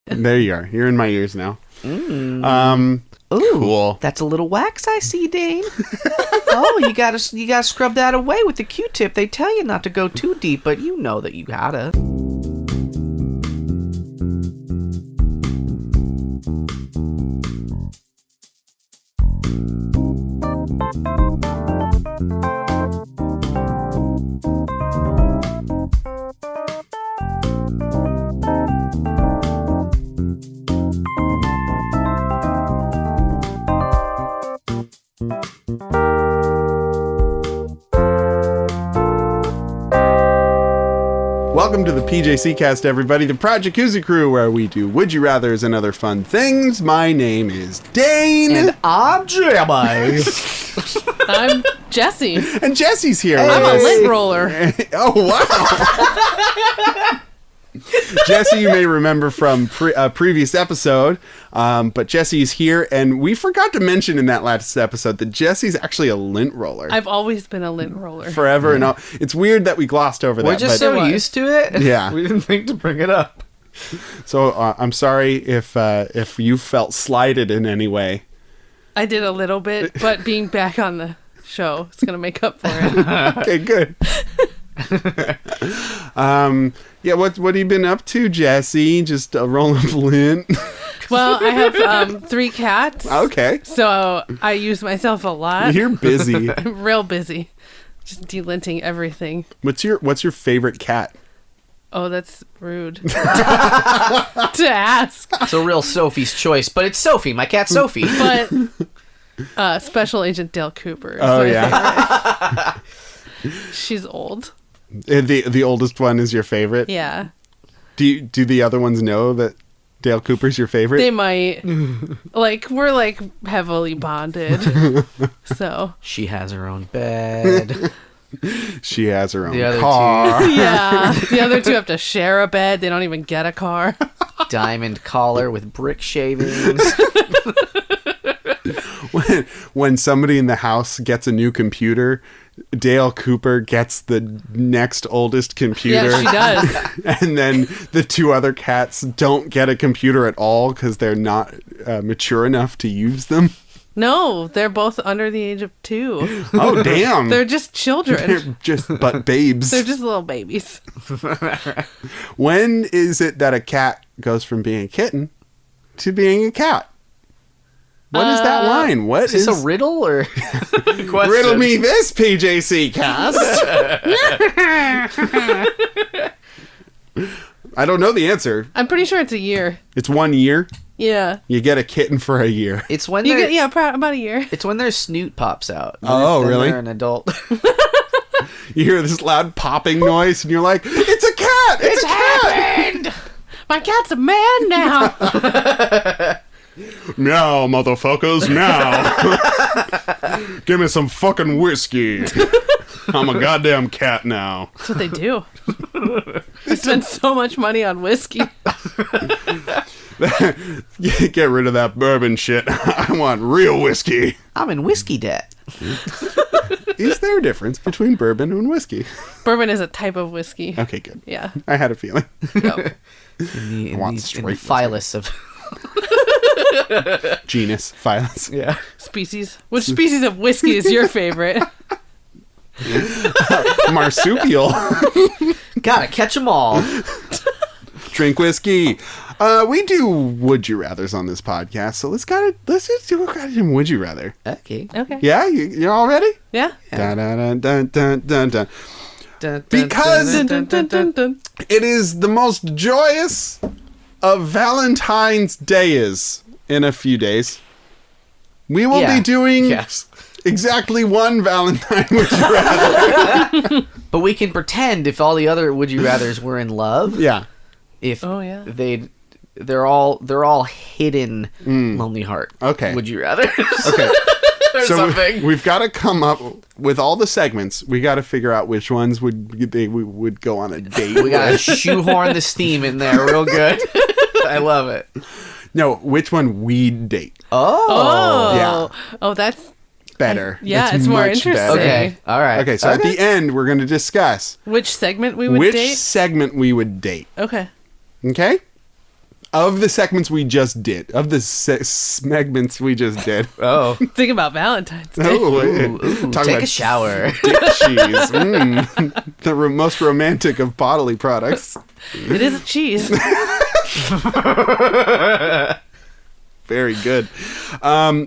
There you are. You're in my ears now. Ooh, cool. That's a little wax I see, Dane. Oh, you gotta scrub that away with the Q-tip. They tell you not to go too deep, but you know that you gotta. Welcome to the PJC cast, everybody, the Project Koozie crew, where we do Would You Rathers and other fun things. My name is Dane. And I'm Jeremy. I'm Jesse. And Jesse's here. I'm a lint roller. Oh, wow. Jesse, you may remember from a previous episode, but Jesse's here, and we forgot to mention in that last episode that Jesse's actually a lint roller. I've always been a lint roller. Forever and all. It's weird that we glossed over that. We're just so used to it. Yeah. We didn't think to bring it up. So I'm sorry if you felt slighted in any way. I did a little bit, but being back on the show is going to make up for it. Okay, good. Yeah, what have you been up to, Jesse? Just a roll of lint? Well, I have 3 cats. Okay. So I use myself a lot. You're busy. I'm real busy. Just delinting everything. What's your favorite cat? Oh, that's rude to ask. It's a real Sophie's choice, but it's Sophie, my cat Sophie. But Special Agent Dale Cooper is Oh, my yeah. favorite. She's old. The oldest one is your favorite? Yeah. Do the other ones know that Dale Cooper's your favorite? They might. We're heavily bonded. So. She has her own bed. She has her own The other car. Yeah. The other 2 have to share a bed. They don't even get a car. Diamond collar with brick shavings. When somebody in the house gets a new computer, Dale Cooper gets the next oldest computer. Yeah, she does. And then the 2 other cats don't get a computer at all because they're not mature enough to use them. No, they're both under the age of 2. Oh, damn. They're just children. They're just but babes. They're just little babies. When is it that a cat goes from being a kitten to being a cat? What is that line? What is this a riddle or riddle me this, PJC cast? I don't know the answer. I'm pretty sure it's a year. It's 1 year. Yeah. You get a kitten for a year. It's when you get about a year. It's when their snoot pops out. Oh, really? They're an adult. You hear this loud popping noise, and you're like, "It's a cat! It's a cat! My cat's a man now." Now, motherfuckers, now. Give me some fucking whiskey. I'm a goddamn cat now. That's what they do. They spend so much money on whiskey. Get rid of that bourbon shit. I want real whiskey. I'm in whiskey debt. Is there a difference between bourbon and whiskey? Bourbon is a type of whiskey. Okay, good. Yeah. I had a feeling. Yep. In the straight phylus of... Genus, phylus. Yeah. Species. Which species of whiskey is your favorite? Marsupial. Gotta catch them all. Drink whiskey. We do Would You Rathers on this podcast, so let's just do a goddamn Would You Rather. Okay. Yeah, you're all ready? Yeah. Dun, dun, dun, dun, dun, dun. Dun, Because Dun, dun, dun, dun, dun. it is the most joyous of Valentine's Days in a few days. We will be doing exactly one Valentine Would You Rather. But we can pretend if all the other Would You Rathers were in love. Yeah. If they're all hidden lonely heart. Okay. Would you rather? Okay. Or so something. we've got to come up with all the segments. We got to figure out which ones would go on a date. We got to shoehorn the steam in there real good. I love it. No, which one we'd date. Oh. Yeah. Oh, that's better. Yeah, That's it's more much interesting. better. Okay. All right. Okay, so at the end, we're going to discuss which segment we would which date. segment we would date. Okay. Okay? of the segments we just did, of the segments we just did. Oh. Think about Valentine's Day. Ooh, take a shower. Dick cheese. The most romantic of bodily products. It is a cheese. Very good.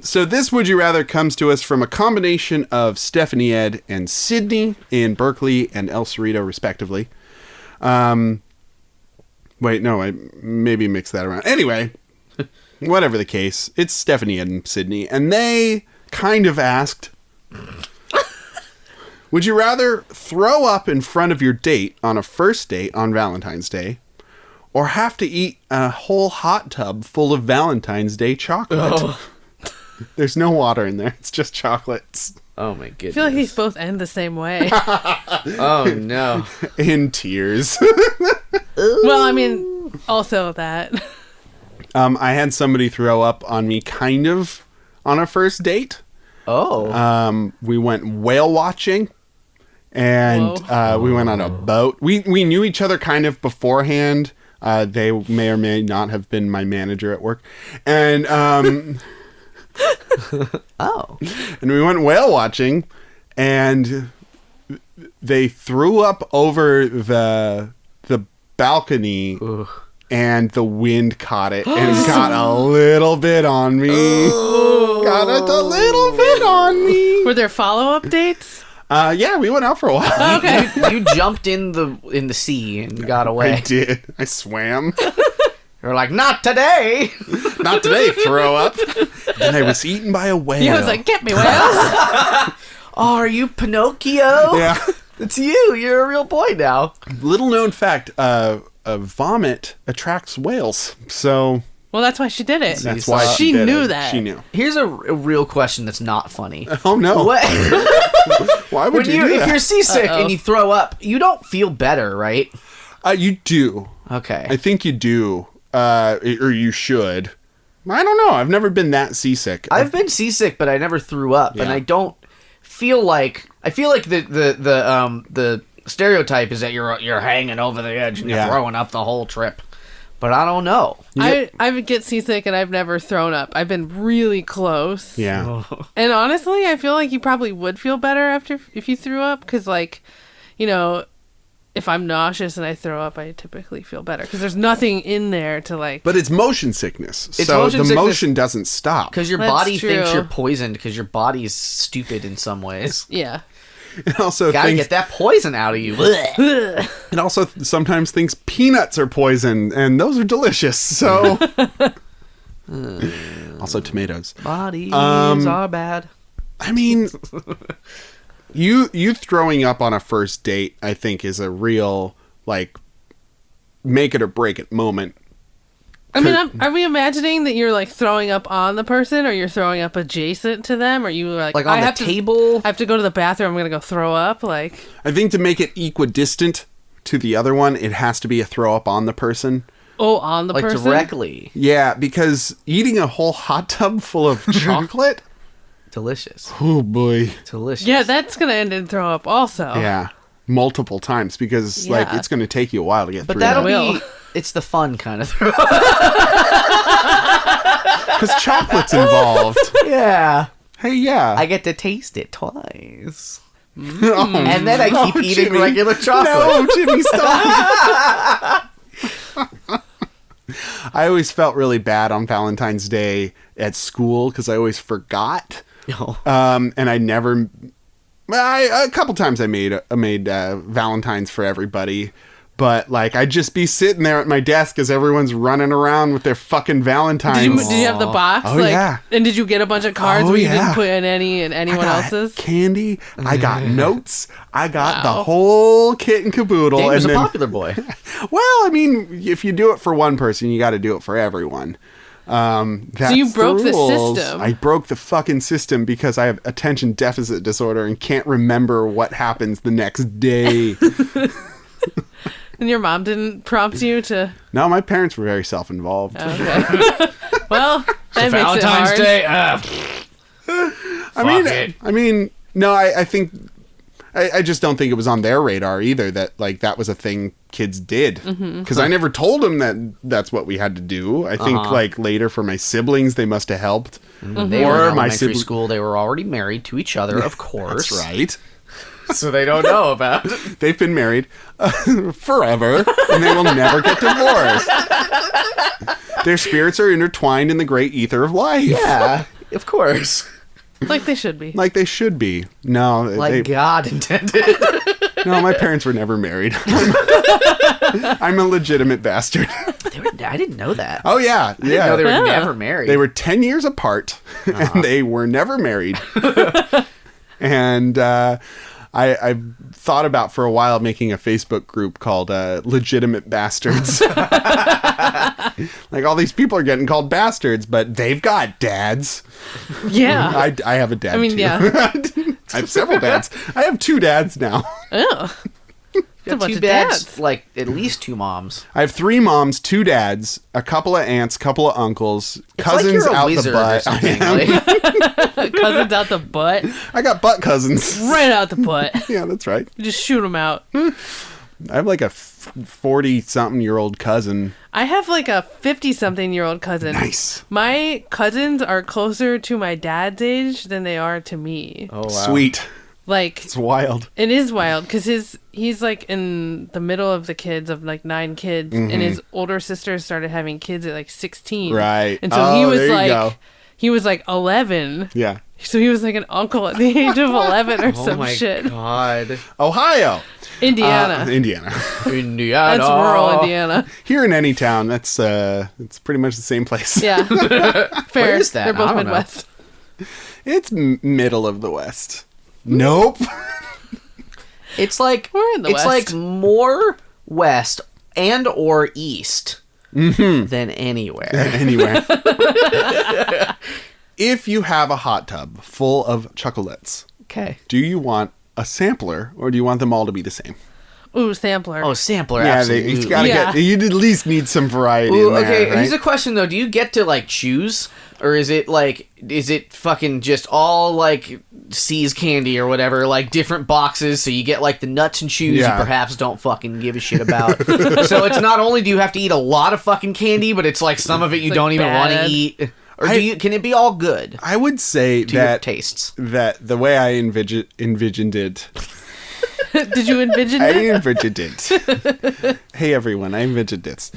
So this Would You Rather comes to us from a combination of Stephanie Ed and Sydney in Berkeley and El Cerrito, respectively. Wait, no, I maybe mixed that around. Anyway, whatever the case, it's Stephanie and Sydney, and they kind of asked, would you rather throw up in front of your date on a first date on Valentine's Day, or have to eat a whole hot tub full of Valentine's Day chocolate? Oh. There's no water in there. It's just chocolates. Oh, my goodness. I feel like these both end the same way. Oh, no. In tears. Well, I mean, also that. I had somebody throw up on me kind of on a first date. Oh. We went whale watching. And we went on a boat. We knew each other kind of beforehand. They may or may not have been my manager at work. And and we went whale watching, and they threw up over the balcony. Ugh. And the wind caught it and got a little bit on me. Got it a little bit on me. Were there follow-up dates? Yeah, we went out for a while. Oh, okay. You jumped in the sea and got away. I did. I swam. You're like, not today. Not today, throw up. And I was eaten by a whale. Yeah, I was like, get me, whale. Oh, are you Pinocchio? Yeah. It's you. You're a real boy now. Little known fact, vomit attracts whales. So... Well, that's why she did it. That's why she did knew it. that. She knew. Here's a real question that's not funny. Oh, no. What? Why would you do that? If you're seasick and you throw up, you don't feel better, right? You do. Okay. I think you do. Or you should. I don't know. I've never been that seasick. I've been seasick, but I never threw up, and I don't feel like... I feel like the stereotype is that you're hanging over the edge and you're throwing up the whole trip. But I don't know. I would get seasick and I've never thrown up. I've been really close. Yeah. And honestly, I feel like you probably would feel better if you threw up. Because, like, you know, if I'm nauseous and I throw up, I typically feel better. Because there's nothing in there to, like... But it's motion sickness. It's so motion the sickness motion doesn't stop. Because your That's body true. thinks you're poisoned because your body's stupid in some ways. Yeah. It also Gotta get that poison out of you. It also sometimes thinks peanuts are poison, and those are delicious. So, also tomatoes. Bodies are bad. I mean, you throwing up on a first date, I think, is a real like make it or break it moment. I mean, are we imagining that you're, like, throwing up on the person, or you're throwing up adjacent to them, or you like on the table? I have to go to the bathroom, I'm going to go throw up, like... I think to make it equidistant to the other one, it has to be a throw up on the person. Oh, on the person? Like, directly. Yeah, because eating a whole hot tub full of chocolate... Delicious. Oh, boy. Delicious. Yeah, that's going to end in throw up also. Yeah. Multiple times, because, like, it's going to take you a while to get through that'll that. be... It's the fun kind of throw. Because chocolate's involved. Yeah. Hey, yeah. I get to taste it twice. And then I keep eating Jimmy. regular chocolate. No, Jimmy, stop. I always felt really bad on Valentine's Day at school because I always forgot. Oh. And I never... a couple times I made Valentine's for everybody. But, like, I'd just be sitting there at my desk as everyone's running around with their fucking Valentines. Did you have the box? Oh, yeah. And did you get a bunch of cards where you didn't put in any and anyone else's? Candy. I got notes. I got the whole kit and caboodle. Dave was and a popular boy. Well, I mean, if you do it for one person, you got to do it for everyone. So you broke the system. I broke the fucking system because I have attention deficit disorder and can't remember what happens the next day. And your mom didn't prompt you to... No, my parents were very self-involved. Okay. Well, that makes Valentine's it hard. Day. I mean, no, I think I just don't think it was on their radar either that like that was a thing kids did. Because I never told them that that's what we had to do. I think like later for my siblings, they must have helped. They were in elementary school. They were already married to each other, of course. That's right. So they don't know about it. They've been married forever, and they will never get divorced. Their spirits are intertwined in the great ether of life. Yeah, of course. Like they should be. Like they should be. No. Like God intended. No, my parents were never married. I'm a legitimate bastard. I didn't know that. Oh, yeah. I didn't know they were never married. They were 10 years apart, and they were never married. And I thought about for a while making a Facebook group called Legitimate Bastards. Like all these people are getting called bastards, but they've got dads. Yeah. I have a dad, too. Yeah. I have several dads. I have 2 dads now. Oh. You have 2 dads, like at least 2 moms. I have 3 moms, 2 dads, a couple of aunts, couple of uncles, cousins like out the butt. Cousins out the butt. I got butt cousins. Right out the butt. Yeah, that's right. You just shoot them out. I have like a 40-something-year-old cousin. I have like a 50-something-year-old cousin. Nice. My cousins are closer to my dad's age than they are to me. Oh, wow. Sweet. Like, it's wild. It is wild because he's like in the middle of the kids of like 9 kids, and his older sister started having kids at like 16. Right. And so he was like 11. Yeah. So he was like an uncle at the age of 11 or some shit. Oh my God. Ohio. Indiana. Indiana. That's rural Indiana. Here in any town, that's it's pretty much the same place. Yeah. Fair. Where is that? They're both Midwest. It's middle of the West. Nope. It's like we're in the West. It's like more west and or east than anywhere. Anywhere. If you have a hot tub full of chocolates, Okay. do you want a sampler or do you want them all to be the same? Ooh, sampler. Oh, sampler. Yeah, Absolutely. you gotta get. You at least need some variety. Ooh, in there, okay, right? here's a question though. Do you get to like choose, or is it fucking just all like C's candy or whatever, like different boxes? So you get like the nuts and chews you perhaps don't fucking give a shit about. So it's not only do you have to eat a lot of fucking candy, but it's like some of it you like don't even want to eat. Or can it be all good? I would say to your tastes. That the way I envisioned it. Did you envision I it? envisioned it. Hey everyone, I envisioned this.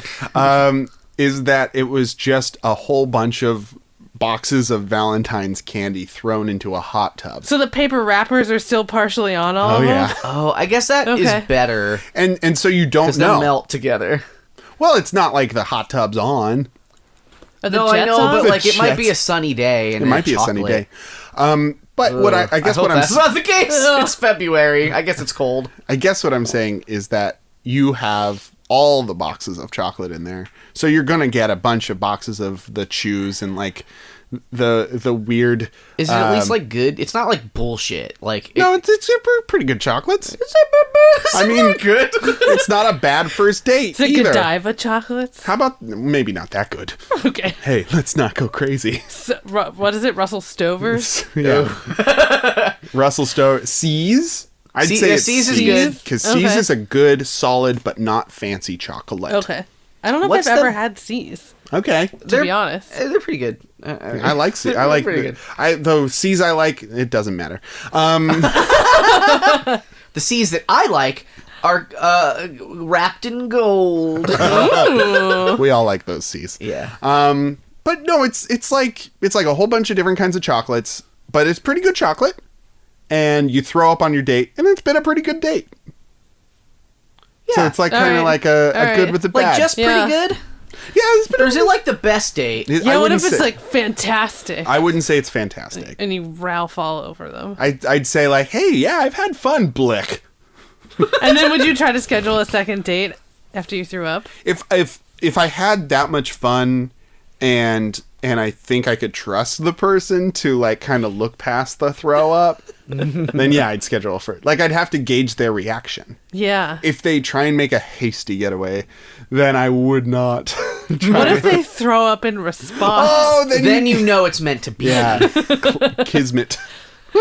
Is that it was just a whole bunch of boxes of Valentine's candy thrown into a hot tub. So the paper wrappers are still partially on all of them? Yeah. Oh, I guess that is better. And so you don't know. They'll melt together. Well, it's not like the hot tub's on. No, I know, but like it might be a sunny day. And it might be a sunny day. But what I guess what I'm that's not the case. It's February. I guess it's cold. I guess what I'm saying is that you have all the boxes of chocolate in there, so you're gonna get a bunch of boxes of the chews and like the weird. Is it at least like good? It's not like bullshit. Like no, it's pretty good chocolates. I mean, good. It's not a bad first date. Is it either. Godiva chocolates? How about maybe not that good? Okay. Hey, let's not go crazy. So, what is it? Russell Stover's? Yeah. Russell Stover. C's? I'd say C's is good. Because C's is a good, solid, but not fancy chocolate. Okay. I don't know if I've ever had C's. Okay. To be honest. They're pretty good. I like C's. I like pretty good. Though C's I like, it doesn't matter. The C's that I like are wrapped in gold. We all like those C's. Yeah. But no, it's like a whole bunch of different kinds of chocolates, but it's pretty good chocolate. And you throw up on your date, and it's been a pretty good date. Yeah. So it's like kind of like a good with the bad. Like just pretty good? Yeah, it's been. Or is it like the best date? Yeah, what if it's like fantastic? I wouldn't say it's fantastic. And you Ralph all over them. I'd say like, hey, yeah, I've had fun, Blick. And then would you try to schedule a second date after you threw up? If I had that much fun and I think I could trust the person to like kind of look past the throw up, then yeah, I'd schedule for it. Like I'd have to gauge their reaction. Yeah. If they try and make a hasty getaway, then I would not. What if they throw up in response? Oh, then you know it's meant to be. Yeah. Kismet.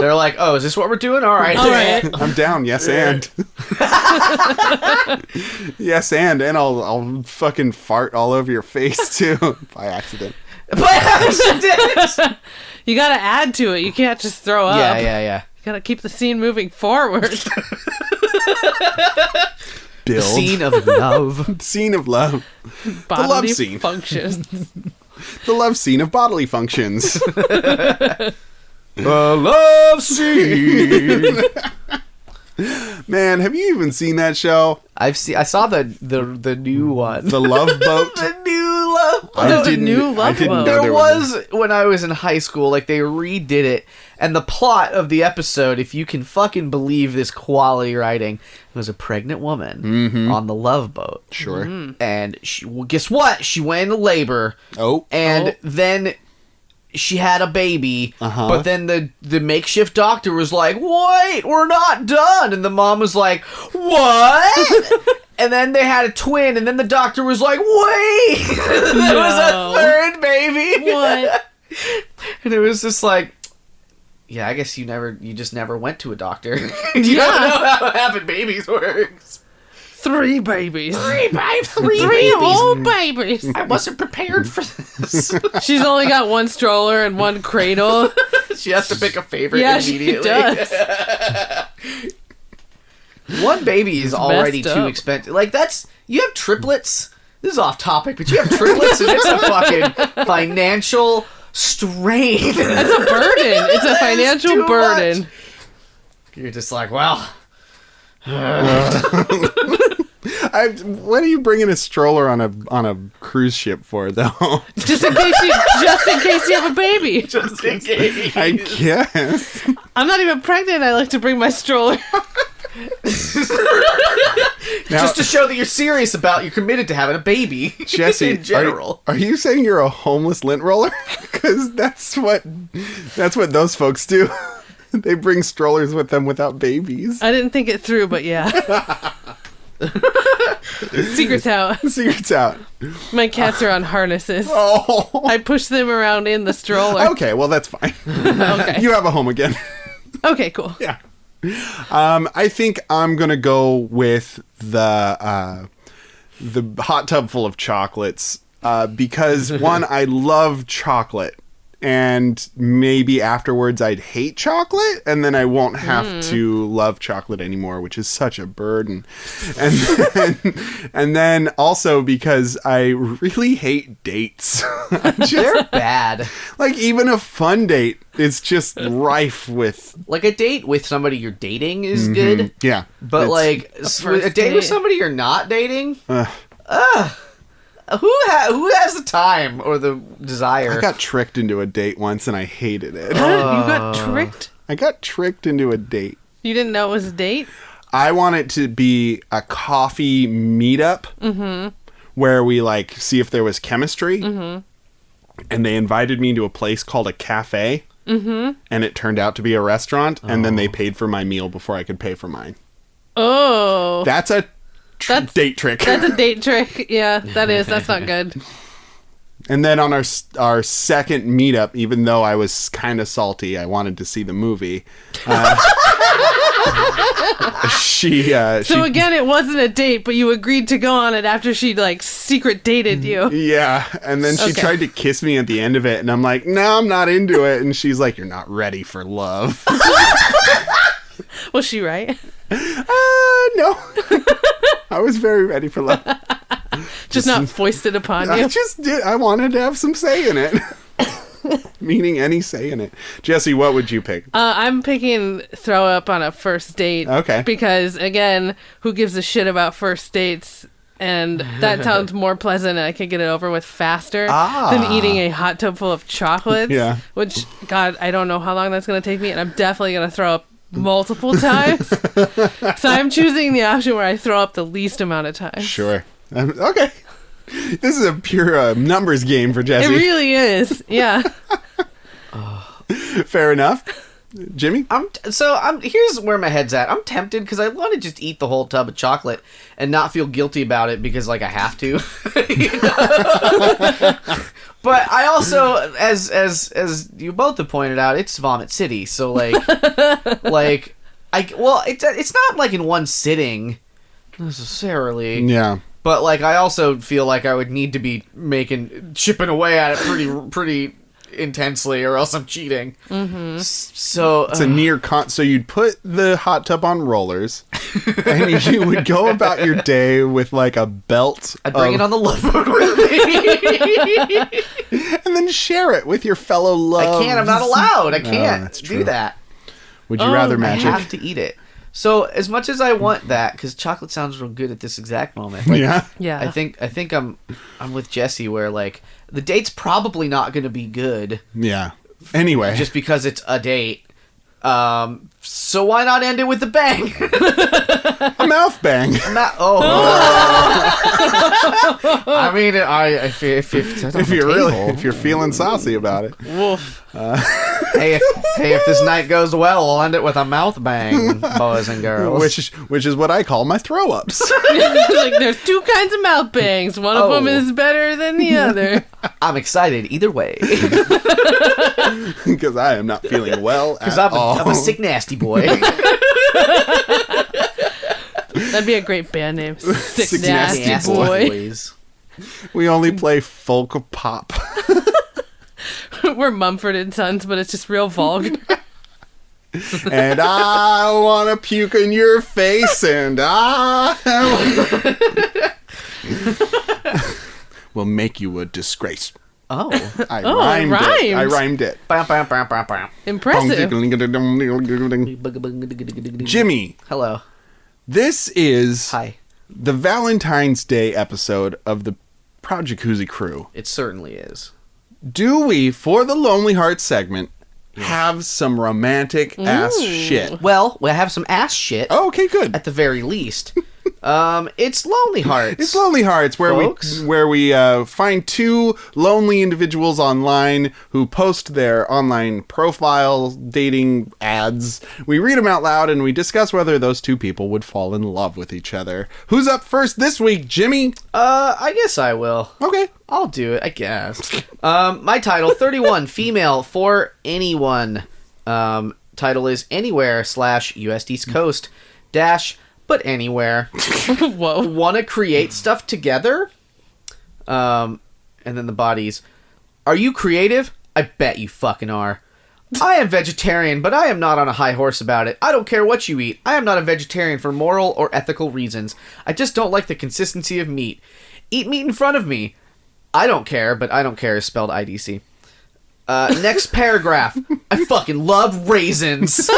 They're like, oh, is this what we're doing? All right. I'm down. Yes, and. Yes, and I'll fucking fart all over your face too by accident. By accident. You gotta add to it. You can't just throw up. Yeah. You gotta keep the scene moving forward. Build. Scene of love. Scene of love. Bodily love scene. functions. The love scene of bodily functions. The love scene. Man, have you even seen that show? I saw the new one. The Love Boat? The new Love Boat. I didn't know There was, when I was in high school, like, they redid it, and the plot of the episode, if you can fucking believe this quality writing, it was a pregnant woman on the Love Boat. Sure. And guess what? She went into labor. And then she had a baby, but then the makeshift doctor was like, wait, we're not done. And the mom was like, what? And then they had a twin, and then the doctor was like, wait, there was a third baby. What? And it was just like, yeah, I guess you just never went to a doctor. You don't know how having babies works. 3 babies. Three babies. Whole babies. I wasn't prepared for this. She's only got 1 stroller and 1 cradle. She has to pick a favorite immediately. She does. 1 baby is already too expensive. Like, you have triplets. This is off topic, but you have triplets and it's a fucking financial strain. It's a burden. It's a financial burden. Much. You're just like, well. What are you bringing a stroller on a cruise ship for, though? Just in case you have a baby. Just in case. I guess. I'm not even pregnant. I like to bring my stroller. Just to show that you're serious you're committed to having a baby. Jesse, in general. Are you saying you're a homeless lint roller? Because that's what those folks do. They bring strollers with them without babies. I didn't think it through, but yeah. Secret's out. Secret's out. My cats are on harnesses. Oh. I push them around in the stroller. Okay, well, that's fine. Okay. You have a home again. Okay, cool. Yeah. I think I'm gonna go with the hot tub full of chocolates because one, I love chocolate, and maybe afterwards I'd hate chocolate, and then I won't have to love chocolate anymore, which is such a burden. And then also because I really hate dates. They're bad. Like, even a fun date is just rife with... Like, a date with somebody you're dating is good. Yeah. But, like, a date with somebody you're not dating? Who has the time or the desire? I got tricked into a date once and I hated it. You got tricked? I got tricked into a date. You didn't know it was a date? I want it to be a coffee meetup where we, like, see if there was chemistry. And they invited me to a place called a cafe. And it turned out to be a restaurant. And then they paid for my meal before I could pay for mine. Oh. That's a date trick. That's a date trick. Yeah, that is. That's not good. And then on our second meetup, even though I was kind of salty, I wanted to see the movie. So again, it wasn't a date, but you agreed to go on it after she, like, secret dated you. Yeah, and then she tried to kiss me at the end of it, and I'm like, no, I'm not into it. And she's like, you're not ready for love. Was she right? No. I was very ready for love. Just not foisted upon you. I just did. I wanted to have some say in it. Meaning any say in it. Jesse, what would you pick? I'm picking throw up on a first date. Okay. Because, again, who gives a shit about first dates? And that sounds more pleasant, and I can get it over with faster than eating a hot tub full of chocolates. Yeah. Which, God, I don't know how long that's going to take me, and I'm definitely going to throw up multiple times. So I'm choosing the option where I throw up the least amount of times. Sure. Okay. This is a pure numbers game for Jesse. It really is. Yeah. Fair enough. Jimmy? Here's where my head's at. I'm tempted because I want to just eat the whole tub of chocolate and not feel guilty about it because, like, I have to. But I also, as you both have pointed out, it's Vomit City. So like, it's not like in one sitting necessarily. Yeah. But like, I also feel like I would need to be chipping away at it pretty intensely, or else I'm cheating. Mm-hmm. So it's a near so you'd put the hot tub on rollers, and you would go about your day with like a belt. I'd bring it on the love boat with me, and then share it with your fellow loves. I can't. I'm not allowed. I can't that's true. do that. Would you rather I magic? have to eat it. So as much as I want that, because chocolate sounds real good at this exact moment. Like, yeah. I think I'm with Jesse, where like the date's probably not going to be good. Yeah. Anyway, just because it's a date. So why not end it with a bang? a mouth bang. I mean, if you're feeling saucy about it. Woof. Hey, if this night goes well, we'll end it with a mouth bang, boys and girls. Which is what I call my throw ups. Like, there's two kinds of mouth bangs. One of them is better than the other. I'm excited either way. Because I am not feeling well at all. I'm a sick nasty boy. That'd be a great band name. Sick Nasty Nasty Boy. We only play folk pop. We're Mumford and Sons, but it's just real vulgar. And I want to puke in your face, and will make you a disgrace. Oh. I rhymed it. Impressive. Jimmy. Hello. This is Hi. the Valentine's Day episode of the Proud Jacuzzi Crew. It certainly is. Do we, for the Lonely Heart segment, have some romantic ass shit? Well, we have some ass shit. Oh, okay, good. At the very least. It's Lonely Hearts. It's Lonely Hearts, where we find two lonely individuals online who post their online profile dating ads. We read them out loud and we discuss whether those two people would fall in love with each other. Who's up first this week, Jimmy? I guess I will. Okay. I'll do it, I guess. My title, 31, female for anyone. Title is Anywhere / US East Coast - but anywhere. Whoa. Want to create stuff together? And then the bodies. Are you creative? I bet you fucking are. I am vegetarian, but I am not on a high horse about it. I don't care what you eat. I am not a vegetarian for moral or ethical reasons. I just don't like the consistency of meat. Eat meat in front of me. I don't care, but I don't care is spelled IDC. Next paragraph. I fucking love raisins.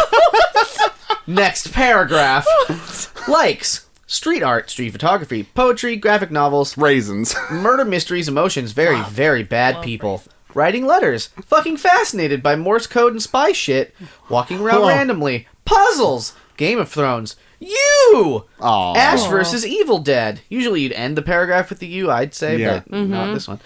Next paragraph. Likes. Street art, street photography, poetry, graphic novels, Raisins. murder mysteries, emotions, very, very bad people. Writing letters. Fucking fascinated by Morse code and spy shit. Walking around randomly. Puzzles. Game of Thrones. You! Aww. Ash versus Evil Dead. Usually you'd end the paragraph with the you, I'd say, but not this one.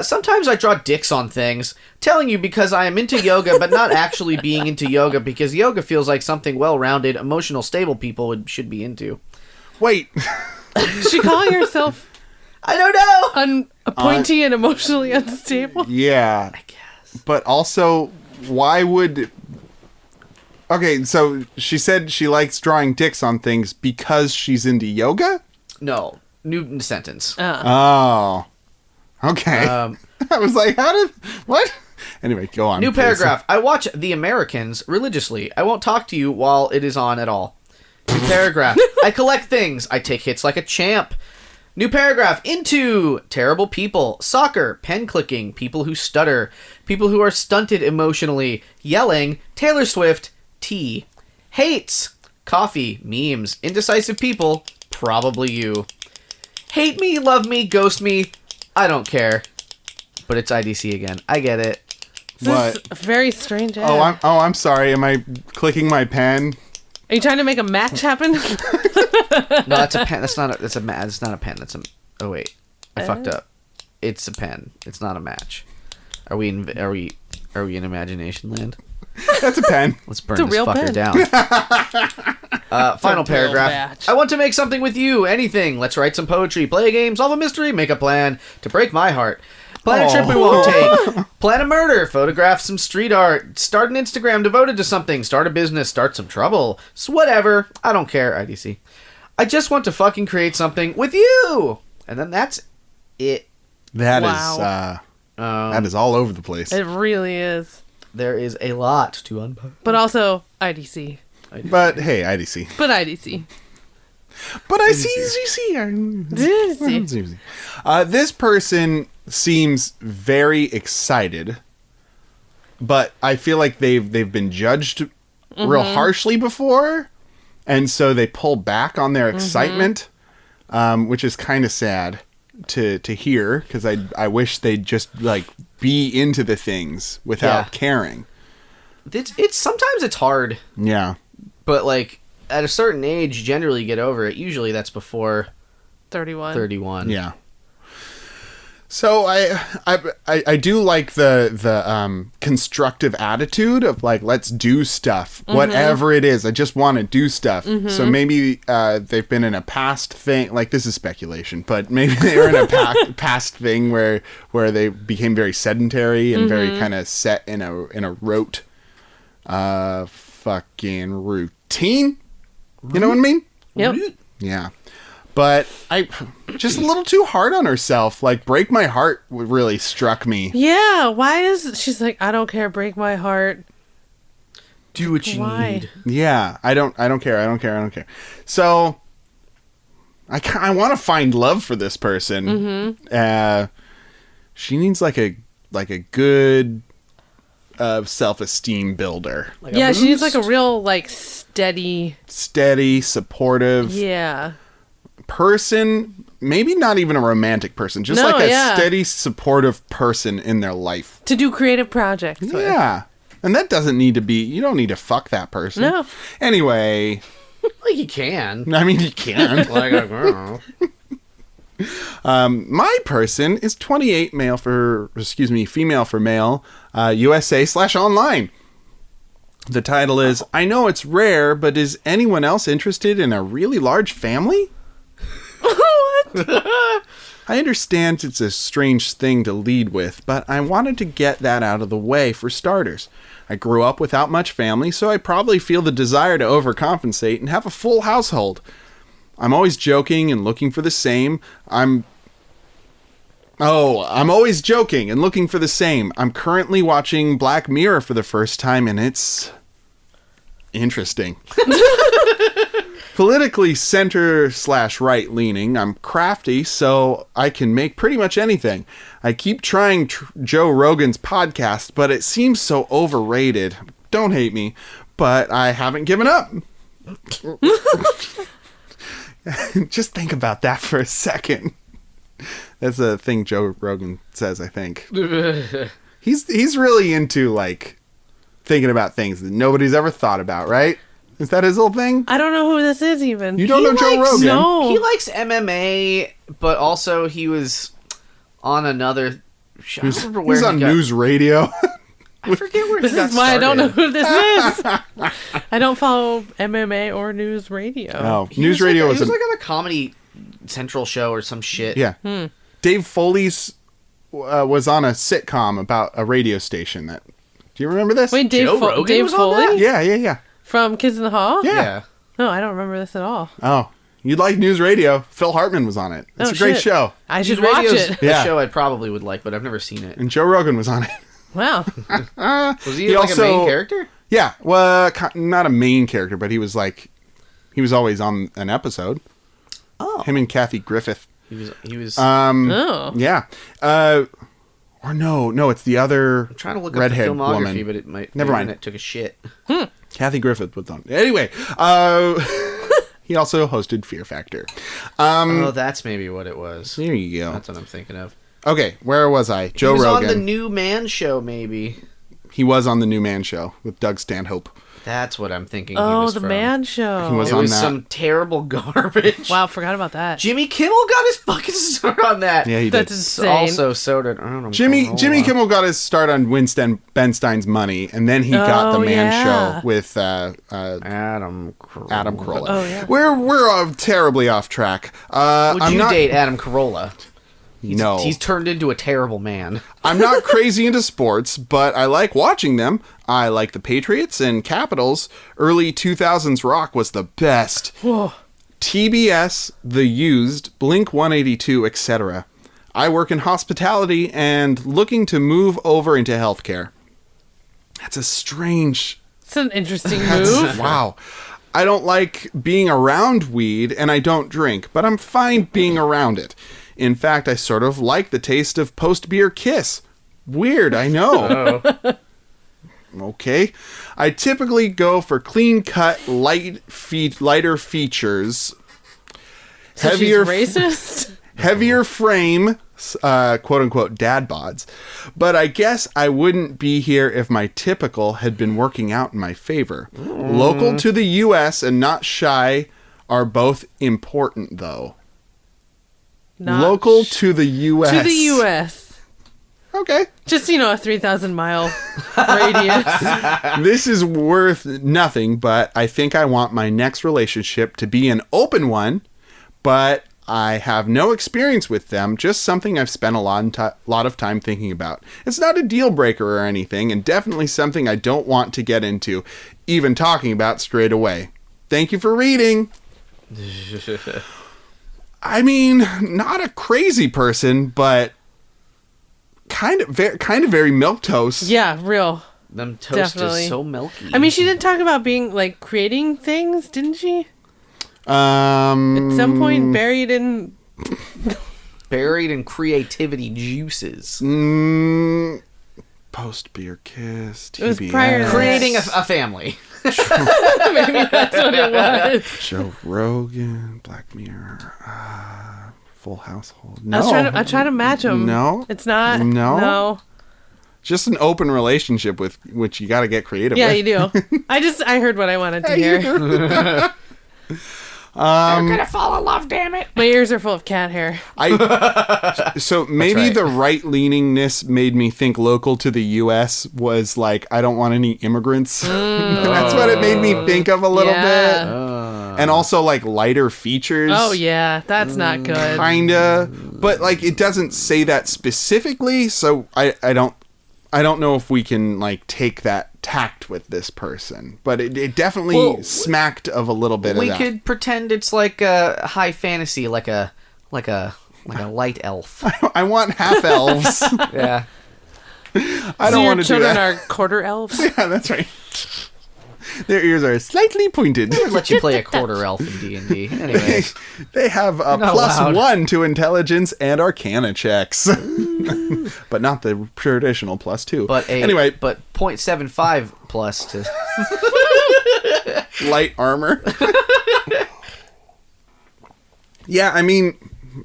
Sometimes I draw dicks on things. Telling you because I am into yoga, but not actually being into yoga, because yoga feels like something well-rounded, emotional, stable people should be into. Wait. Is she calling herself... I don't know! Pointy and emotionally unstable? Yeah. I guess. But also, why would... Okay, so she said she likes drawing dicks on things because she's into yoga? No. New sentence. Oh. Okay. I was like, what? Anyway, go on. New please. paragraph. I watch The Americans religiously. I won't talk to you while it is on at all. New paragraph. I collect things. I take hits like a champ. New paragraph. Into terrible people. Soccer. Pen clicking. People who stutter. People who are stunted emotionally. Yelling. Taylor Swift. Tea. Hates. Coffee. Memes. Indecisive people. Probably you. Hate me, love me, ghost me. I don't care. But it's IDC again. I get it. This is a very strange ad. I'm sorry. Am I clicking my pen? Are you trying to make a match happen? No, that's a pen. That's not a pen. That's a... Oh, wait. I fucked up. It's a pen. It's not a match. Are we in imagination land? That's a pen. Let's burn this fucker down. Final paragraph. I want to make something with you. Anything. Let's write some poetry, play a game, solve a mystery, make a plan to break my heart. Plan a trip we won't take. Plan a murder. Photograph some street art. Start an Instagram devoted to something. Start a business. Start some trouble. So whatever. I don't care, IDC. I just want to fucking create something with you. And then that's it. That is all over the place. It really is. There is a lot to unpack. But also IDC. But hey, IDC. But IDC. But I see. This person seems very excited, but I feel like they've been judged real harshly before, and so they pull back on their excitement, which is kind of sad to hear, because I wish they'd just like be into the things without caring. It's sometimes it's hard. Yeah, but like. At a certain age, generally you get over it. Usually that's before 31. Yeah. So I do like the constructive attitude of like, let's do stuff, whatever it is. I just want to do stuff. So maybe they've been in a past thing, like this is speculation, but maybe they were in a past thing where they became very sedentary and very kind of set in a rote fucking routine. You know what I mean? Yep. Yeah. But I just a little too hard on herself. Like, break my heart really struck me. Yeah. Why is she's like, I don't care, break my heart. Do what you need. Yeah. I don't care. So I want to find love for this person. She needs like a good self-esteem builder. Like she needs like a real like steady, supportive person. Maybe not even a romantic person, just like a steady, supportive person in their life to do creative projects with. And that doesn't need to be, you don't need to fuck that person. No. Anyway, like you can. I mean, you can. Like a girl. My person is 28, female for male, USA/online. The title is, I know it's rare, but is anyone else interested in a really large family? What? I understand it's a strange thing to lead with, but I wanted to get that out of the way for starters. I grew up without much family, so I probably feel the desire to overcompensate and have a full household. I'm always joking and looking for the same. I'm always joking and looking for the same. I'm currently watching Black Mirror for the first time, and it's interesting. Politically center/right leaning. I'm crafty, so I can make pretty much anything. I keep trying Joe Rogan's podcast, but it seems so overrated. Don't hate me, but I haven't given up. Just think about that for a second. That's a thing Joe Rogan says, I think. He's really into like thinking about things that nobody's ever thought about, right? Is that his whole thing? I don't know who this is even. You don't know Joe Rogan? No. He likes MMA, but also he was on another show. I don't remember where he's on news radio. I forget where this he got is why started. I don't know who this is. I don't follow MMA or news radio. Oh, news radio was like on a Comedy Central show or some shit. Yeah. Dave Foley's was on a sitcom about a radio station. Do you remember this? Wait, Dave was Foley? on that? Yeah. From Kids in the Hall? Yeah. No, I don't remember this at all. Oh, you'd like news radio. Phil Hartman was on it. It's a great show. I should watch it. A show I probably would like, but I've never seen it. And Joe Rogan was on it. Wow. Was he like a main character? Yeah. Well, not a main character, but he was always on an episode. Oh. Him and Kathy Griffith. He was. Oh. Yeah. Or no, it's the other. I'm trying to look up the redhead filmography, woman. but it might. Never mind. It took a shit. Kathy Griffith was on. Anyway, he also hosted Fear Factor. That's maybe what it was. There you go. That's what I'm thinking of. Okay, where was I? Joe Rogan. He was Rogan. on the New Man Show, maybe. He was on the New Man Show with Doug Stanhope. That's what I'm thinking. Oh, the Man Show. He was it on was that. some terrible garbage. Wow, forgot about that. Jimmy Kimmel got his fucking start on that. Yeah, he That's did. insane. Also, so did Jimmy Kimmel got his start on Ben Stein's Money, and then he got the Man Show with Adam Carolla. Oh yeah. We're terribly off track. Would you date Adam Carolla? No. He's turned into a terrible man. I'm not crazy into sports, but I like watching them. I like the Patriots and Capitals. Early 2000s rock was the best. Whoa. TBS, The Used, Blink-182, etc. I work in hospitality and looking to move over into healthcare. That's a strange... It's an interesting move. Wow. I don't like being around weed, and I don't drink, but I'm fine being around it. In fact, I sort of like the taste of post-beer kiss. Weird, I know. Okay. I typically go for clean-cut, lighter features. So Heavier, she's racist? Heavier frame, quote-unquote dad bods. But I guess I wouldn't be here if my typical had been working out in my favor. Local to the U.S. and not shy are both important, though. Local to the U.S. To the U.S. Okay. Just, a 3,000 mile radius. This is worth nothing, but I think I want my next relationship to be an open one, but I have no experience with them, just something I've spent a lot of time thinking about. It's not a deal breaker or anything, and definitely something I don't want to get into, even talking about straight away. Thank you for reading. I mean, not a crazy person, but kind of very milquetoast. Yeah, real. Them toast Definitely. is so milky. I mean, she did talk about being, creating things, didn't she? At some point, buried in creativity juices. Post-beer kiss, TBS. It was prior to Creating a family. Maybe that's what it was. Joe Rogan, Black Mirror, Full Household. No. I was trying to match them. No. It's not. No. No. Just an open relationship with which you got to get creative Yeah, with. you do. I heard what I wanted to hear. They're gonna fall in love, damn it. My ears are full of cat hair. So maybe right. the right-leaningness made me think local to the U.S. was like, I don't want any immigrants. That's what it made me think of a little Yeah. bit. And also like lighter features. Oh yeah, that's not good. Kinda. But like it doesn't say that specifically, so I don't know if we can like take that tact with this person, but it definitely smacked of a little bit of that. We could pretend it's like a high fantasy, like a light elf. I want half elves. Yeah. I don't want to do Your children that. are quarter elves. Yeah, that's right. Their ears are slightly pointed. I would let you play a quarter elf in D&D. Anyway. They have a +1 to intelligence and arcana checks. But not the traditional +2. But anyway, 0.75 plus to light armor. Yeah, I mean,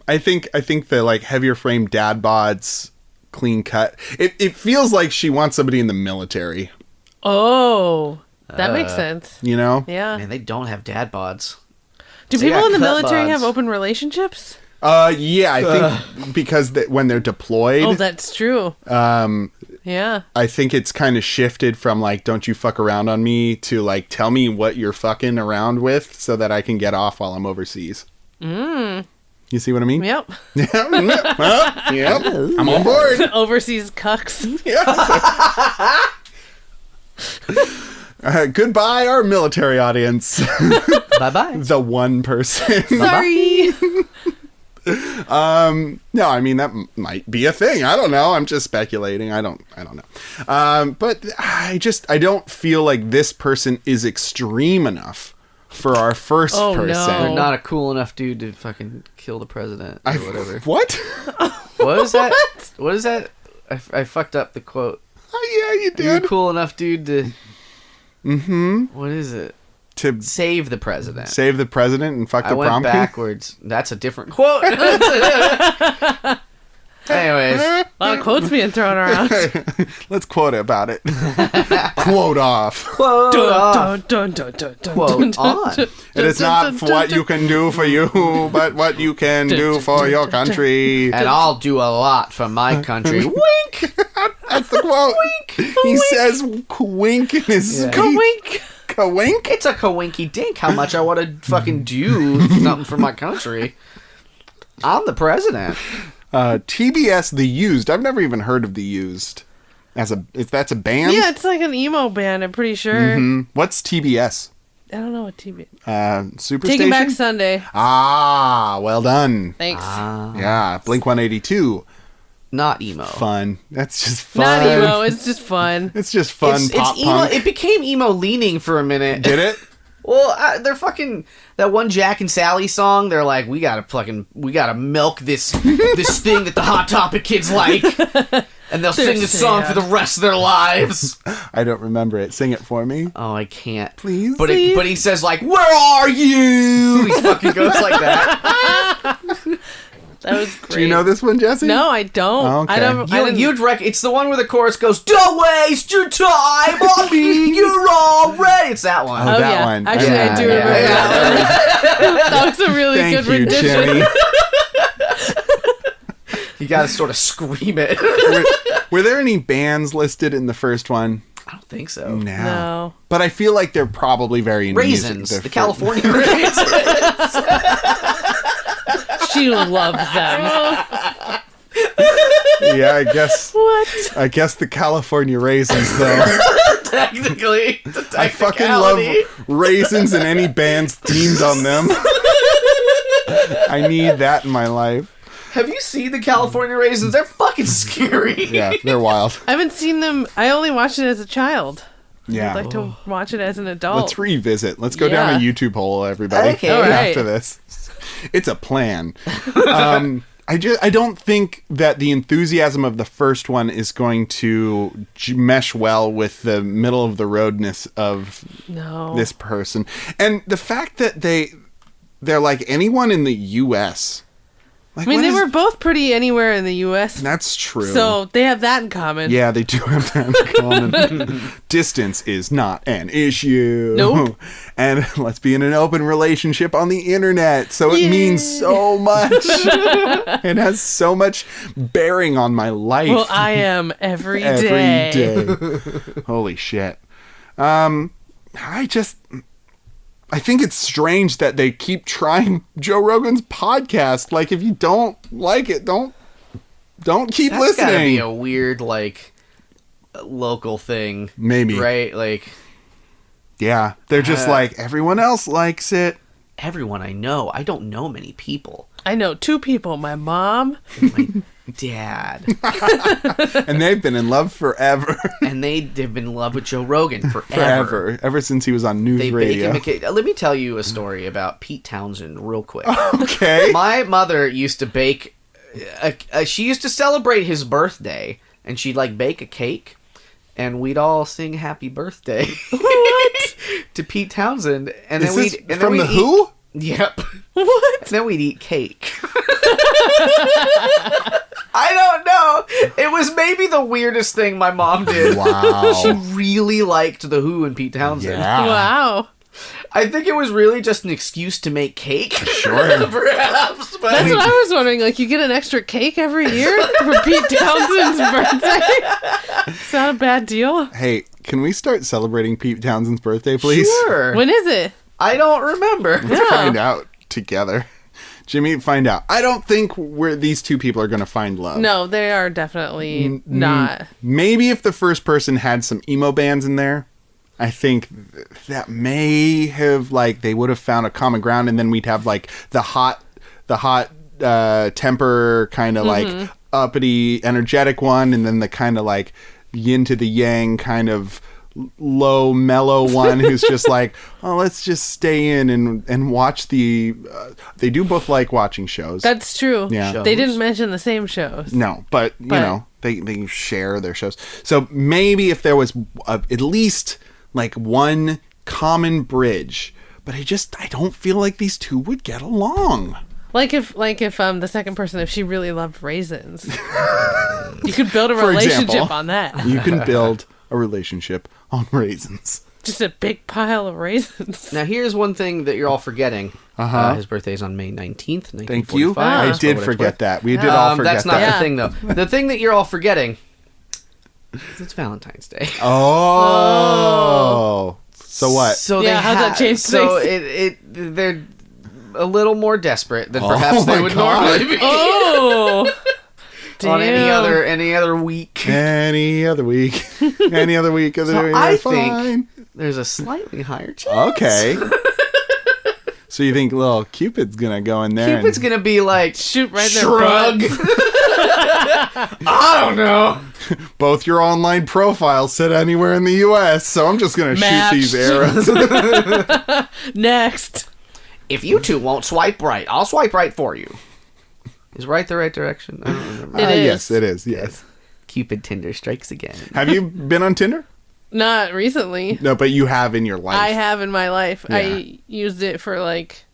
I think the like heavier frame dad bods, clean cut. It feels like she wants somebody in the military. Oh, that makes sense. You know? Yeah. Man, they don't have dad bods. Do They people got in the cut military bods. have open relationships? Yeah, I think because when they're deployed. Oh, that's true. Yeah. I think it's kind of shifted from like, don't you fuck around on me to like, tell me what you're fucking around with so that I can get off while I'm overseas. You see what I mean? Yep. Yep. I'm on board. Overseas cucks. Goodbye, our military audience. Bye-bye. The one person. Sorry. No, I mean, that might be a thing. I don't know. I'm just speculating. I don't know. But I don't feel like this person is extreme enough for our first person. No. They're not a cool enough dude to fucking kill the president or whatever. What? What is that? What is that? I fucked up the quote. Oh, yeah, you You're a did. cool enough dude to... Mm-hmm. What is it? To Save the president. save the president and fuck the I went prom king? backwards. That's a different quote. Anyways. A lot of quotes being thrown around. Let's quote about it. Quote off. Quote off. Dun, dun, dun, dun, Quote dun, dun, on. dun, It is dun, not dun, for dun, what dun. you can do for you, but what you can do for your country. And I'll do a lot for my country. Wink! That's the quote. Wink! He says wink in his Yeah. speech. Wink. Ka-wink? It's a kawinky dink how much I want to fucking do something for my country. I'm the president. TBS The Used. I've never even heard of The Used. If that's a band? Yeah, it's like an emo band, I'm pretty sure. Mm-hmm. What's TBS? I don't know what TBS. Superstation? Taking Back Sunday. Ah, well done. Thanks. Yeah, Blink-182. Not emo. Fun. That's just fun. Not emo, it's just fun. It's just fun pop emo. punk. It became emo leaning for a minute. Did it? Well, they're fucking that one Jack and Sally song. They're like, we gotta milk this thing that the Hot Topic kids like, and they'll sing this song for the rest of their lives. I don't remember it. Sing it for me. Oh, I can't. Please? But he says like, "Where are you?" He fucking goes like that. That was great. Do you know this one, Jesse? No, I don't. Oh, okay. I don't. You'd it's the one where the chorus goes, "Don't waste your time on me, you're already." It's that one. Oh, that yeah. one. Actually, I do remember that one. That was a really good rendition. Jimmy. You gotta sort of scream it. Were there any bands listed in the first one? I don't think so. No. But I feel like they're probably very into Raisins, music. the California Raisins. She loves them. Yeah, I guess. What? I guess the California Raisins, though. Technically. I fucking love raisins and any bands themed on them. I need that in my life. Have you seen the California Raisins? They're fucking scary. Yeah, they're wild. I haven't seen them. I only watched it as a child. Yeah. I'd like to watch it as an adult. Let's revisit. Let's go down a YouTube hole, everybody. Okay. All right. After this. It's a plan. I don't think that the enthusiasm of the first one is going to mesh well with the middle of the roadness of this person. And the fact that they're like anyone in the US. Like, I mean, they were both pretty anywhere in the U.S. That's true. So they have that in common. Yeah, they do have that in common. Distance is not an issue. Nope. And let's be in an open relationship on the internet. So it means so much. It has so much bearing on my life. Well, I am every day. Holy shit. I think it's strange that they keep trying Joe Rogan's podcast. Like, if you don't like it, don't keep listening. That's gotta be a weird, like, local thing. Maybe. Right? Like... Yeah. They're just like, everyone else likes it. Everyone I know. I don't know many people. I know 2 people. My mom. My dad. And they've been in love forever. And they've been in love with Joe Rogan forever. Ever since he was on news radio. Let me tell you a story about Pete Townsend real quick. Okay. My mother used to bake... she used to celebrate his birthday, and she'd, like, bake a cake, and we'd all sing happy birthday. What? To Pete Townsend. And Is then this we'd... from The Who? Yep. What? And then we'd eat cake. I don't know. It was maybe the weirdest thing my mom did. Wow. She really liked The Who and Pete Townsend. Yeah. Wow. I think it was really just an excuse to make cake. Sure. Perhaps. But That's what I was wondering. Like, you get an extra cake every year for Pete Townsend's birthday? It's not a bad deal. Hey, can we start celebrating Pete Townsend's birthday, please? Sure. When is it? I don't remember. Let's find out together. Jimmy, find out. I don't think these two people are going to find love. No, they are definitely not. Maybe if the first person had some emo bands in there, I think that may have, like, they would have found a common ground, and then we'd have, like, the hot temper kind of like uppity, energetic one, and then the kind of like yin to the yang kind of low mellow one who's just like, oh, let's just stay in and watch they do both like watching shows. That's true. Yeah. Shows. They didn't mention the same shows. No, but you know, they share their shows. So maybe if there was at least like one common bridge, but I don't feel like these two would get along. Like if the second person, if she really loved raisins, you could build a For relationship example, on that. You can build a relationship on raisins. Just a big pile of raisins. Now, here's one thing that you're all forgetting. His birthday is on May 19th, 1945. Thank you. I did forget that. We did all forget that's not that. the thing, though. The thing that you're all forgetting is it's Valentine's Day. Oh. So what? So Yeah, how's that change So things? they're a little more desperate than perhaps they would God. normally be. Oh, on any other week. Any other week. Any other week of the year. I think there's a slightly higher chance. Okay. So you think little Cupid's gonna go in there? Cupid's gonna be like, shoot right there. shrug. I don't know. Both your online profiles said anywhere in the U.S., so I'm just gonna shoot these arrows. Next. If you two won't swipe right, I'll swipe right for you. Is right the right direction? I don't remember. It is. Yes, it is. Yes. Cupid Tinder strikes again. Have you been on Tinder? Not recently. No, but you have in your life. I have in my life. Yeah. I used it for like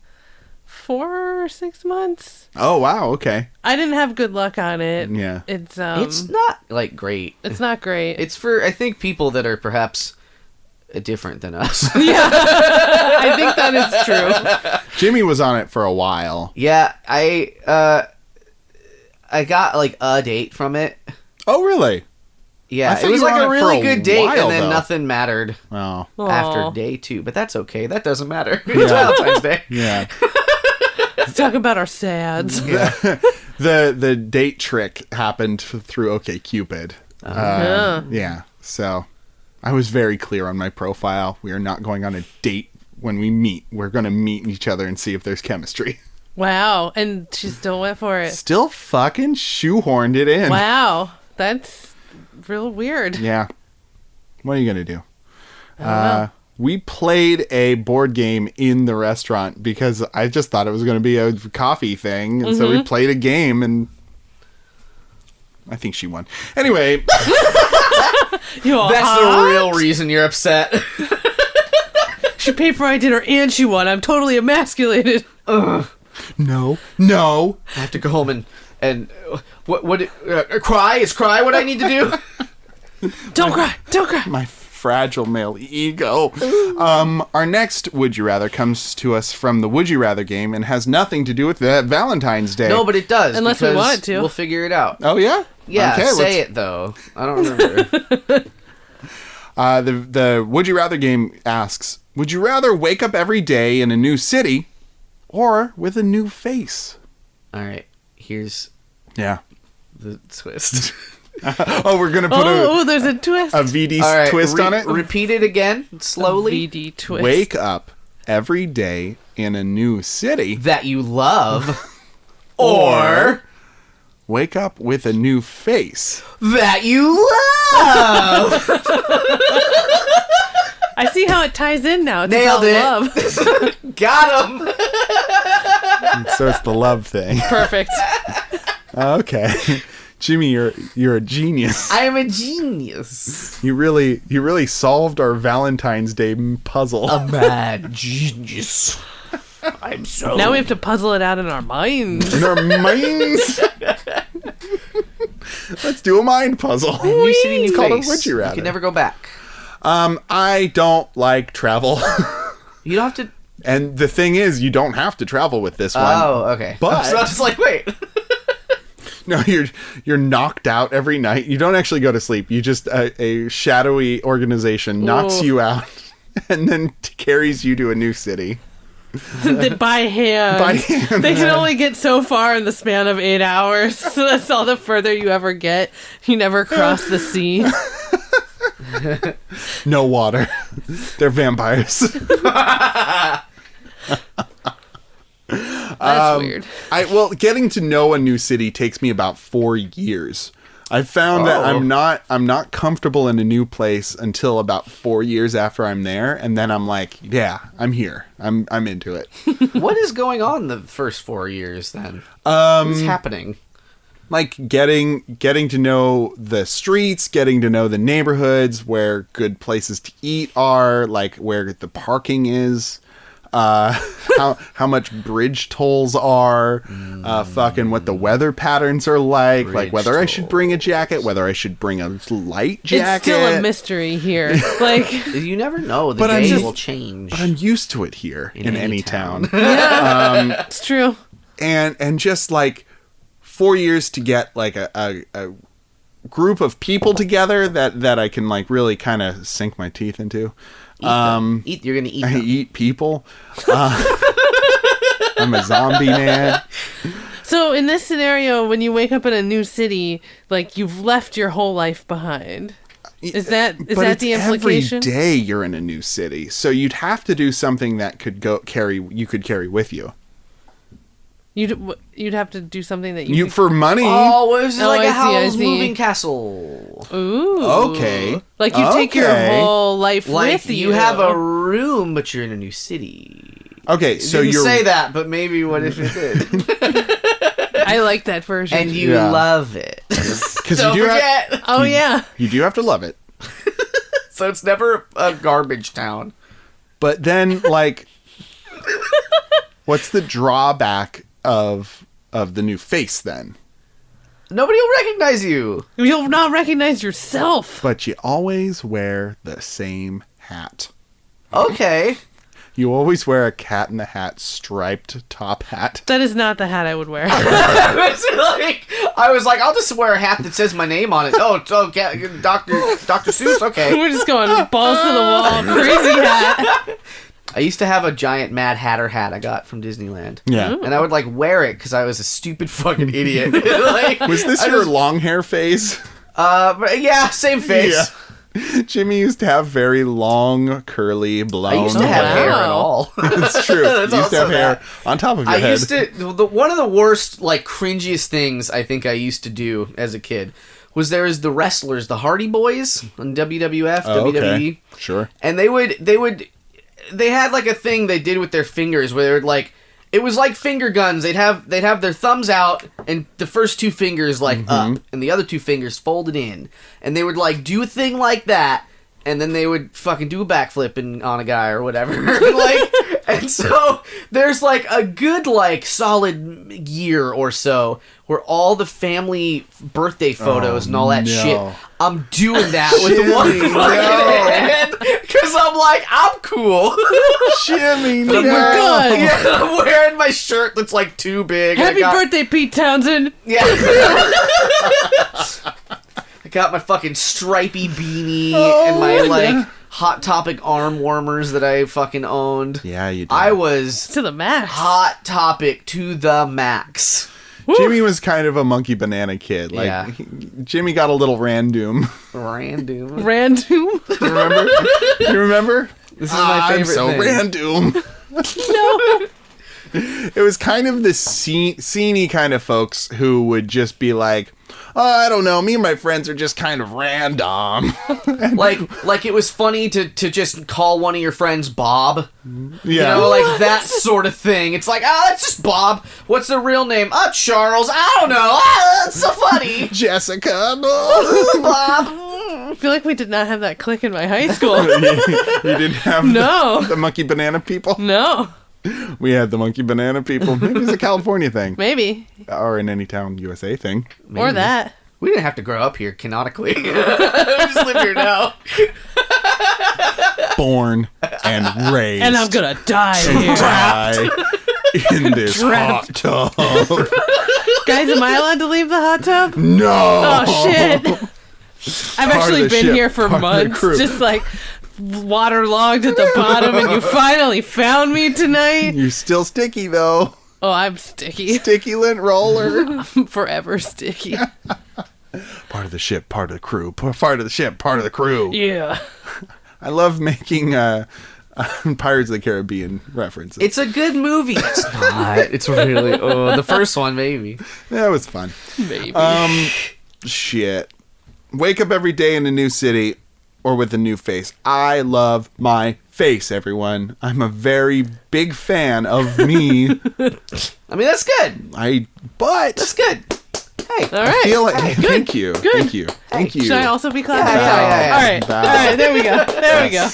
4 or 6 months. Oh, wow. Okay. I didn't have good luck on it. Yeah. It's not like great. It's not great. It's for, I think, people that are perhaps different than us. Yeah. I think that is true. Jimmy was on it for a while. Yeah, I got like a date from it. Oh, really? Yeah, it was was like like a really good date, while, and then though. nothing mattered Oh. after day 2. But that's okay. That doesn't matter. It's Valentine's Day. Yeah. Let's talk about our sads. Yeah. The date trick happened through OkCupid. Yeah. So I was very clear on my profile. We are not going on a date when we meet. We're going to meet each other and see if there's chemistry. Wow. And she still went for it. Still fucking shoehorned it in. Wow. That's real weird. Yeah. What are you going to do? I don't know. We played a board game in the restaurant because I just thought it was going to be a coffee thing. And so we played a game and I think she won. Anyway. That's the real reason you're upset. She paid for my dinner and she won. I'm totally emasculated. No. I have to go home and cry? Is cry what I need to do? Don't cry. My fragile male ego. Our next Would You Rather comes to us from the Would You Rather game and has nothing to do with Valentine's Day. No, but it does. Unless we want it to. We'll figure it out. Oh, yeah? Yeah, Okay, say it, though. I don't remember. The Would You Rather game asks, would you rather wake up every day in a new city or with a new face? All right, here's Yeah. the twist. We're going to put there's a twist. a VD All right, twist on it? Repeat it again, slowly. VD twist. Wake up every day in a new city That you love. Or wake up with a new face. that you love. I see how it ties in now. It's Nailed about it. love. Got him. So it's the love thing. Perfect. Okay. Jimmy, you're a genius. I am a genius. You really solved our Valentine's Day puzzle. A mad genius. I'm so... Now we have to puzzle it out in our minds. In our minds. Let's do a mind puzzle. New city, new It's called a face. Would You Rather. You can never go back. I don't like travel. You don't have to... And the thing is, you don't have to travel with this one. Oh, okay. But- So I was just like, wait. No, you're knocked out every night. You don't actually go to sleep. You just a shadowy organization knocks Ooh. you out and then carries you to a new city. By hand. By hand. They can only get so far in the span of 8 hours. So that's all the further you ever get. You never cross the sea. No water. They're vampires. That's weird. Getting to know a new city takes me about 4 years. I've found that I'm not comfortable in a new place until about 4 years after I'm there, and then I'm like, yeah, I'm here. I'm into it. What is going on the first 4 years then? What's happening? Like getting to know the streets, getting to know the neighborhoods, where good places to eat are, like where the parking is, how much bridge tolls are, fucking what the weather patterns are like whether I should bring a jacket, whether I should bring a light jacket. It's still a mystery here. Like, You never know. The But I'm day just- will change. But I'm used to it here in any town. yeah, it's true. and just like 4 years to get like a group of people together that I can like really kind of sink my teeth into. You're gonna eat I them. eat people. I'm a zombie man. So in this scenario, when you wake up in a new city, like you've left your whole life behind. Is that the implication? Every day you're in a new city, so you'd have to do something that could you could carry with you. You'd have to do something that you for money. Oh, it was like a Howl's I see. Moving Castle. Ooh. Okay. Like you take your whole life with you. You have a room, but you're in a new city. Okay, so you you're say that, but maybe what if it did? I like that version. And you love it. because Don't forget. You do have to love it. So it's never a garbage town. But then, like, what's the drawback of the new face then? Nobody will recognize you. You'll not recognize yourself. But you always wear the same hat. Okay. You always wear a Cat in the Hat striped top hat. That is not the hat I would wear. I was like, I'll just wear a hat that says my name on it. Oh, Dr. Seuss. Okay. We're just going balls to the wall, crazy hat. I used to have a giant Mad Hatter hat I got from Disneyland. Yeah. And I would like wear it because I was a stupid fucking idiot. Was this your long hair phase? But yeah, same face. Yeah. Jimmy used to have very long, curly, blown I used to have hair at all. It's true. You used to have hair on top of your head. One of the worst, like, cringiest things I think I used to do as a kid was there was the wrestlers, the Hardy Boys on WWF, WWE. Okay. Sure. And they had like a thing they did with their fingers where they would like, it was like finger guns. They'd have their thumbs out and the first two fingers like up and the other two fingers folded in. And they would like do a thing like that and then they would fucking do a backflip on a guy or whatever. Like, and so there's like a good like solid year or so where all the family birthday photos and all that shit, I'm doing that with one fucking hand because I'm like, I'm cool. Jimmy, no. Yeah, I'm wearing my shirt that's like too big. Happy birthday, Pete Townsend. Yeah. I got my fucking stripy beanie and my like Hot Topic arm warmers that I fucking owned. Yeah, you did. I was to the max. Hot Topic to the max. Jimmy was kind of a monkey banana kid. Like Jimmy got a little random. Random? You remember? This is my favorite thing. Random. No. It was kind of the sceney kind of folks who would just be like, oh, I don't know, me and my friends are just kind of random. like it was funny to just call one of your friends Bob. Yeah. You know, like that sort of thing. It's like, it's just Bob. What's their real name? Charles. I don't know. That's so funny. Jessica. Bob. I feel like we did not have that clique in my high school. You didn't have the monkey banana people? No. We had the monkey banana people. Maybe it's a California thing. Maybe. Or an Anytown, USA thing. Maybe. Or that. We didn't have to grow up here, canonically. We just live here now. Born and raised. And I'm gonna die here. Die in this hot tub. Guys, am I allowed to leave the hot tub? No! Oh, shit. I've actually been here for months. Just like waterlogged at the bottom, and you finally found me tonight. You're still sticky, though. Oh, I'm sticky. Sticky lint roller. I'm forever sticky. Part of the ship, part of the crew. Part of the ship, part of the crew. Yeah. I love making Pirates of the Caribbean references. It's a good movie. It's not. It's really... Oh, the first one, maybe. Yeah, it was fun. Maybe. Shit. Wake up every day in a new city or with a new face. I love my face, everyone. I'm a very big fan of me. I mean, that's good. That's good. Hey. All right. I feel like... Hey, thank you. Good. Thank you. Thank you. Should I also be clapping? Yeah. All right. All right. There we go. There we go.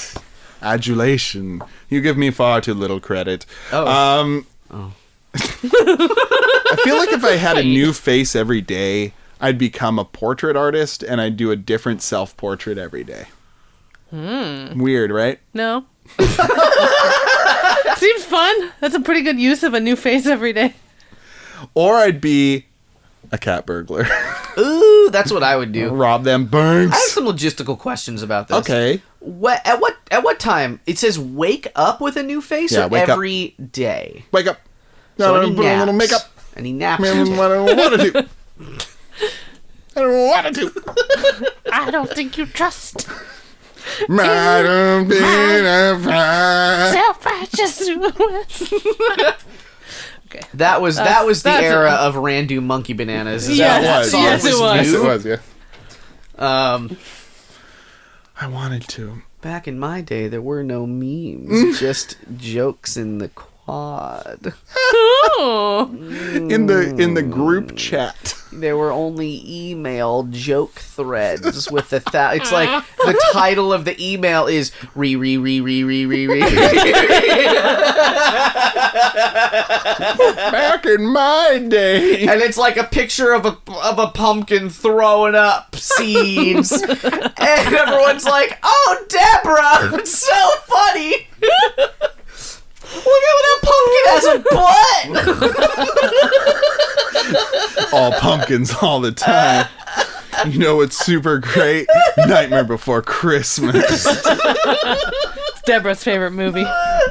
Adulation. You give me far too little credit. I feel like if I had a new face every day, I'd become a portrait artist and I'd do a different self-portrait every day. Weird, right? No. Seems fun. That's a pretty good use of a new face every day. Or I'd be a cat burglar. Ooh, that's what I would do. Rob them banks. I have some logistical questions about this. Okay. At what time? It says wake up with a new face or wake up. every day? Wake up. So No, any put a little naps? makeup. And he naps. I don't want to do. I don't want to do. I don't think you trust Madam self-righteous. Okay. That was the era of Randu Monkey Bananas. Is Yes, that what song yes, it was. Yes, it was, yeah. I wanted to. Back in my day, there were no memes, just jokes in the quad. Oh. In the group chat. There were only email joke threads with it's like the title of the email is re. Back in my day. And it's like a picture of a pumpkin throwing up seeds. And everyone's like, "Oh, Deborah, it's so funny. Look at that pumpkin has a butt." All pumpkins all the time. You know what's super great? Nightmare Before Christmas. It's Deborah's favorite movie.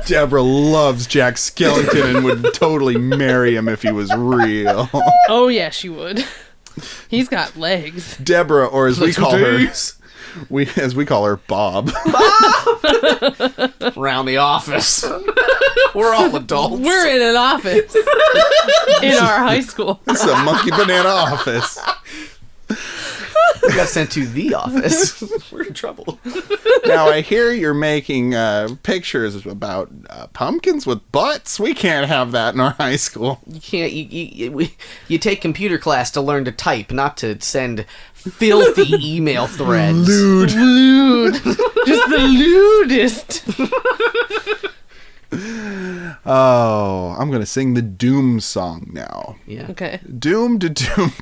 Deborah loves Jack Skellington and would totally marry him if he was real. Oh yeah, she would. He's got legs. Deborah, or as we call her, Bob. Around the office. We're all adults. We're in an office in our high school. It's a Monkey Banana office. We got sent to the office. We're in trouble. Now I hear you're making pictures about pumpkins with butts. We can't have that in our high school. You can't. You take computer class to learn to type, not to send filthy email threads. Lewd. Just the lewdest. Oh, I'm gonna sing the Doom song now. Yeah. Okay. Doom to doom,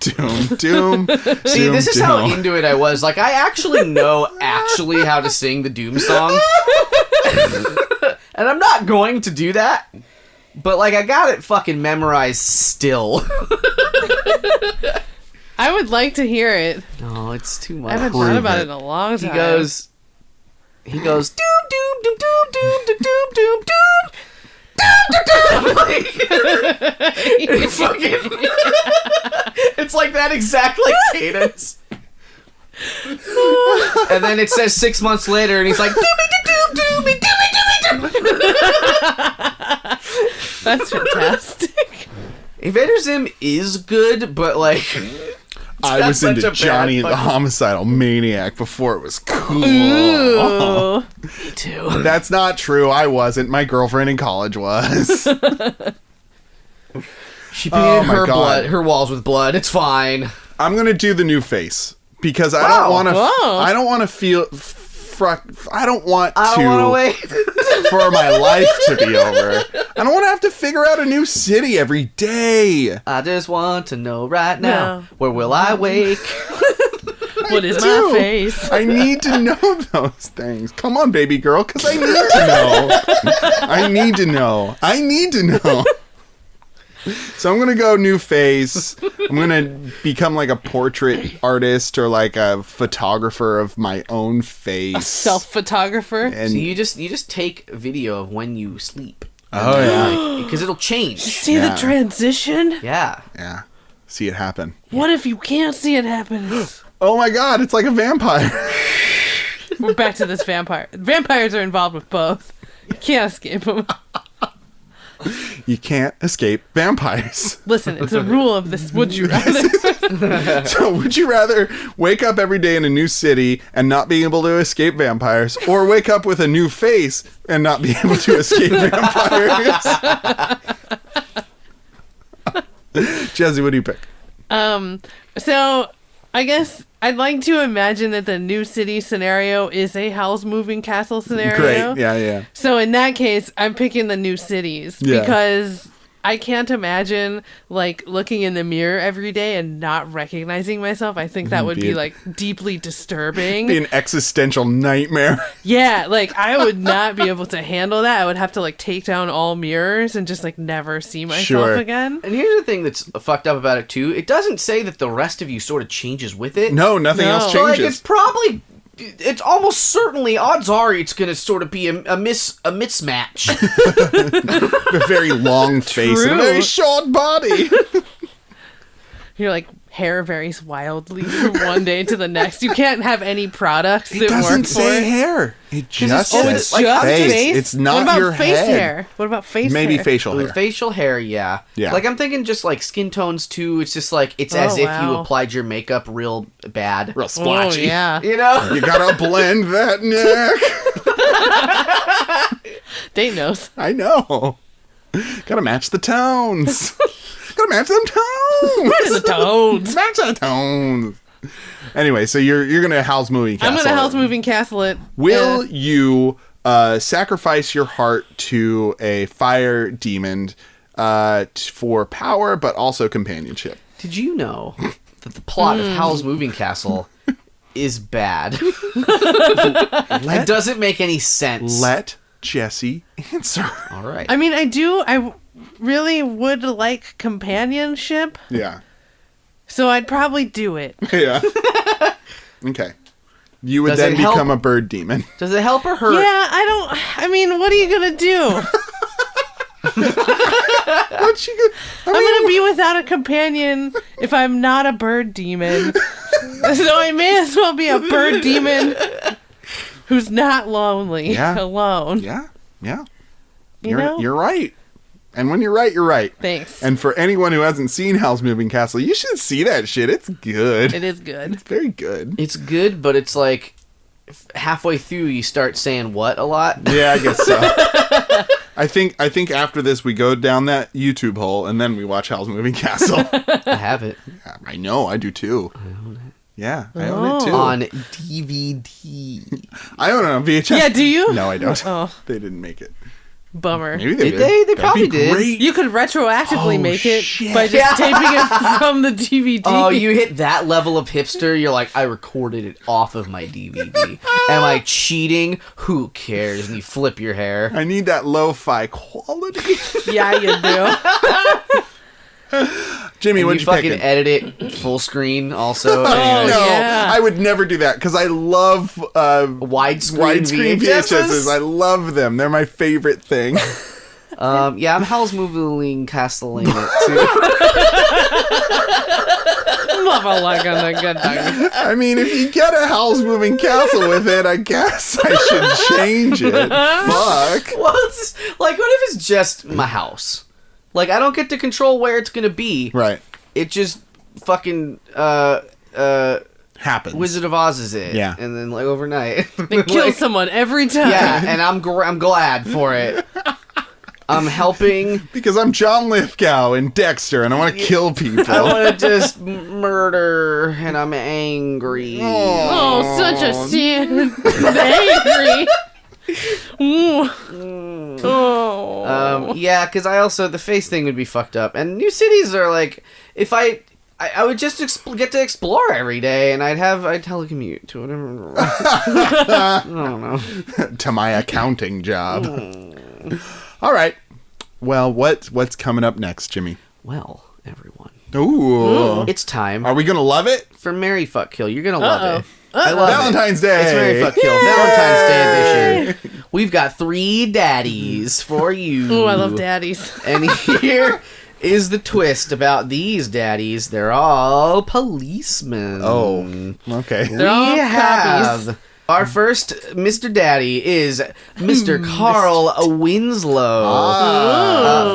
doom. See, this is doom. how into it I was. Like, I actually know how to sing the Doom song. And I'm not going to do that. But, like, I got it fucking memorized still. I would like to hear it. No, it's too much. I haven't thought about it in a long time. He goes, doom, doom, doom, doom, doom, doom, doom, doom, doom. It's like that exact cadence. And then it says 6 months later, and he's like, doomy. That's fantastic. Invader Zim is good, but like, I was into Johnny the Homicidal Maniac before it was cool. Ooh. Me too. That's not true. I wasn't. My girlfriend in college was. She painted her walls with blood. It's fine. I'm gonna do the new face because I don't want to. I don't want to feel. I don't want to wait for my life to be over. I don't want to have to figure out a new city every day. I just want to know right now, where will I wake? What is my face? I need to know those things. Come on, baby girl, because I need to know. I need to know. So I'm going to go new face. I'm going to become like a portrait artist or like a photographer of my own face. A self-photographer? And so you just take video of when you sleep. Oh, yeah. Because it'll change. See the transition? Yeah. Yeah. See it happen. What if you can't see it happen? Oh my god, it's like a vampire. We're back to this vampire. Vampires are involved with both. You can't escape them. You can't escape vampires. Listen, it's a rule of this. Would you rather? So, would you rather wake up every day in a new city and not be able to escape vampires, or wake up with a new face and not be able to escape vampires? Jesse, what do you pick? So I guess I'd like to imagine that the new city scenario is a house moving castle scenario. Great. Yeah. So in that case, I'm picking the new cities because I can't imagine like looking in the mirror every day and not recognizing myself. I think that would be like deeply disturbing. Be an existential nightmare. Yeah, like I would not be able to handle that. I would have to like take down all mirrors and just like never see myself again. And here's the thing that's fucked up about it too. It doesn't say that the rest of you sort of changes with it. No, nothing else changes. So, like, it's almost certainly, odds are it's going to sort of be a mismatch. A very long face and a very short body. Your like hair varies wildly from one day to the next. You can't have any products that It doesn't work say for it. hair. It just it's says just face. It's not what about your face head. hair? What about face Maybe hair? facial hair. Facial hair, yeah. Like, I'm thinking just, like, skin tones, too. It's just, like, it's as if you applied your makeup real bad. Real splotchy. Oh, yeah. You know? You gotta blend that neck. Date knows. I know. Gotta match the tones. Gotta match them tones. Match the tones. Match the tones. Anyway, so you're gonna house moving castle. I'm gonna house moving castle it. Will you sacrifice your heart to a fire demon for power, but also companionship? Did you know that the plot of Howl's Moving Castle is bad? It doesn't make any sense. Let Jesse answer. All right. I mean, I really would like companionship, Yeah. so I'd probably do it. Yeah. Okay. You would Does then it help? become a bird demon. Does it help or hurt? Yeah, I mean, what are you gonna do? What you I'm gonna be without a companion if I'm not a bird demon. So I may as well be a bird demon who's not lonely, alone. Yeah. Yeah. You know? You're right. And when you're right, you're right. Thanks. And for anyone who hasn't seen Howl's Moving Castle, you should see that shit. It's good. It is good. It's very good. It's good, but it's like halfway through you start saying what a lot. Yeah, I guess so. I think after this we go down that YouTube hole and then we watch Howl's Moving Castle. I have it. I know, I do too. I own it. Yeah, I own it too. On DVD. I own it on VHS. Yeah, do you? No, I don't. Oh. They didn't make it. Bummer. Maybe they Did did. they? They That'd probably be did. great. You could retroactively Oh, make it shit. by just taping it from the DVD. Oh, you hit that level of hipster, you're like, I recorded it off of my DVD. Am I cheating? Who cares? And you flip your hair. I need that lo-fi quality. Yeah, you do. Jimmy, And what'd you you fucking pick? edit it full screen also. No, yeah. I would never do that because I love widescreen VHSs. I love them. They're my favorite thing. Yeah, I'm Howl's Moving Castle it too. Love like on the good time. I mean, if you get a Howl's Moving Castle with it, I guess I should change it. Fuck. Well, it's like, what if it's just my house? Like, I don't get to control where it's gonna be. Right. It just fucking Happens. Wizard of Oz is it. Yeah. And then like overnight. They kill someone every time. Yeah, and I'm glad for it. I'm helping. Because I'm John Lithgow in Dexter, and I want to kill people. I want to just murder, and I'm angry. Oh, such a sin. Angry. Oh. Yeah, because I also, the face thing would be fucked up. And new cities are like, if I would just get to explore every day, and I'd telecommute to whatever. I don't know. To my accounting job. All right. Well, what's coming up next, Jimmy? Well, everyone. Ooh. It's time Are we going to love it? for Marry Fuck Kill. You're going to love it. Uh-oh. I love Valentine's Day. It's Marry Fuck Kill. Valentine's Day edition. We've got 3 daddies for you. Ooh, I love daddies. And here is the twist about these daddies. They're all policemen. Oh, okay. They're all copies. Our first Mr. Daddy is Mr. Carl Winslow.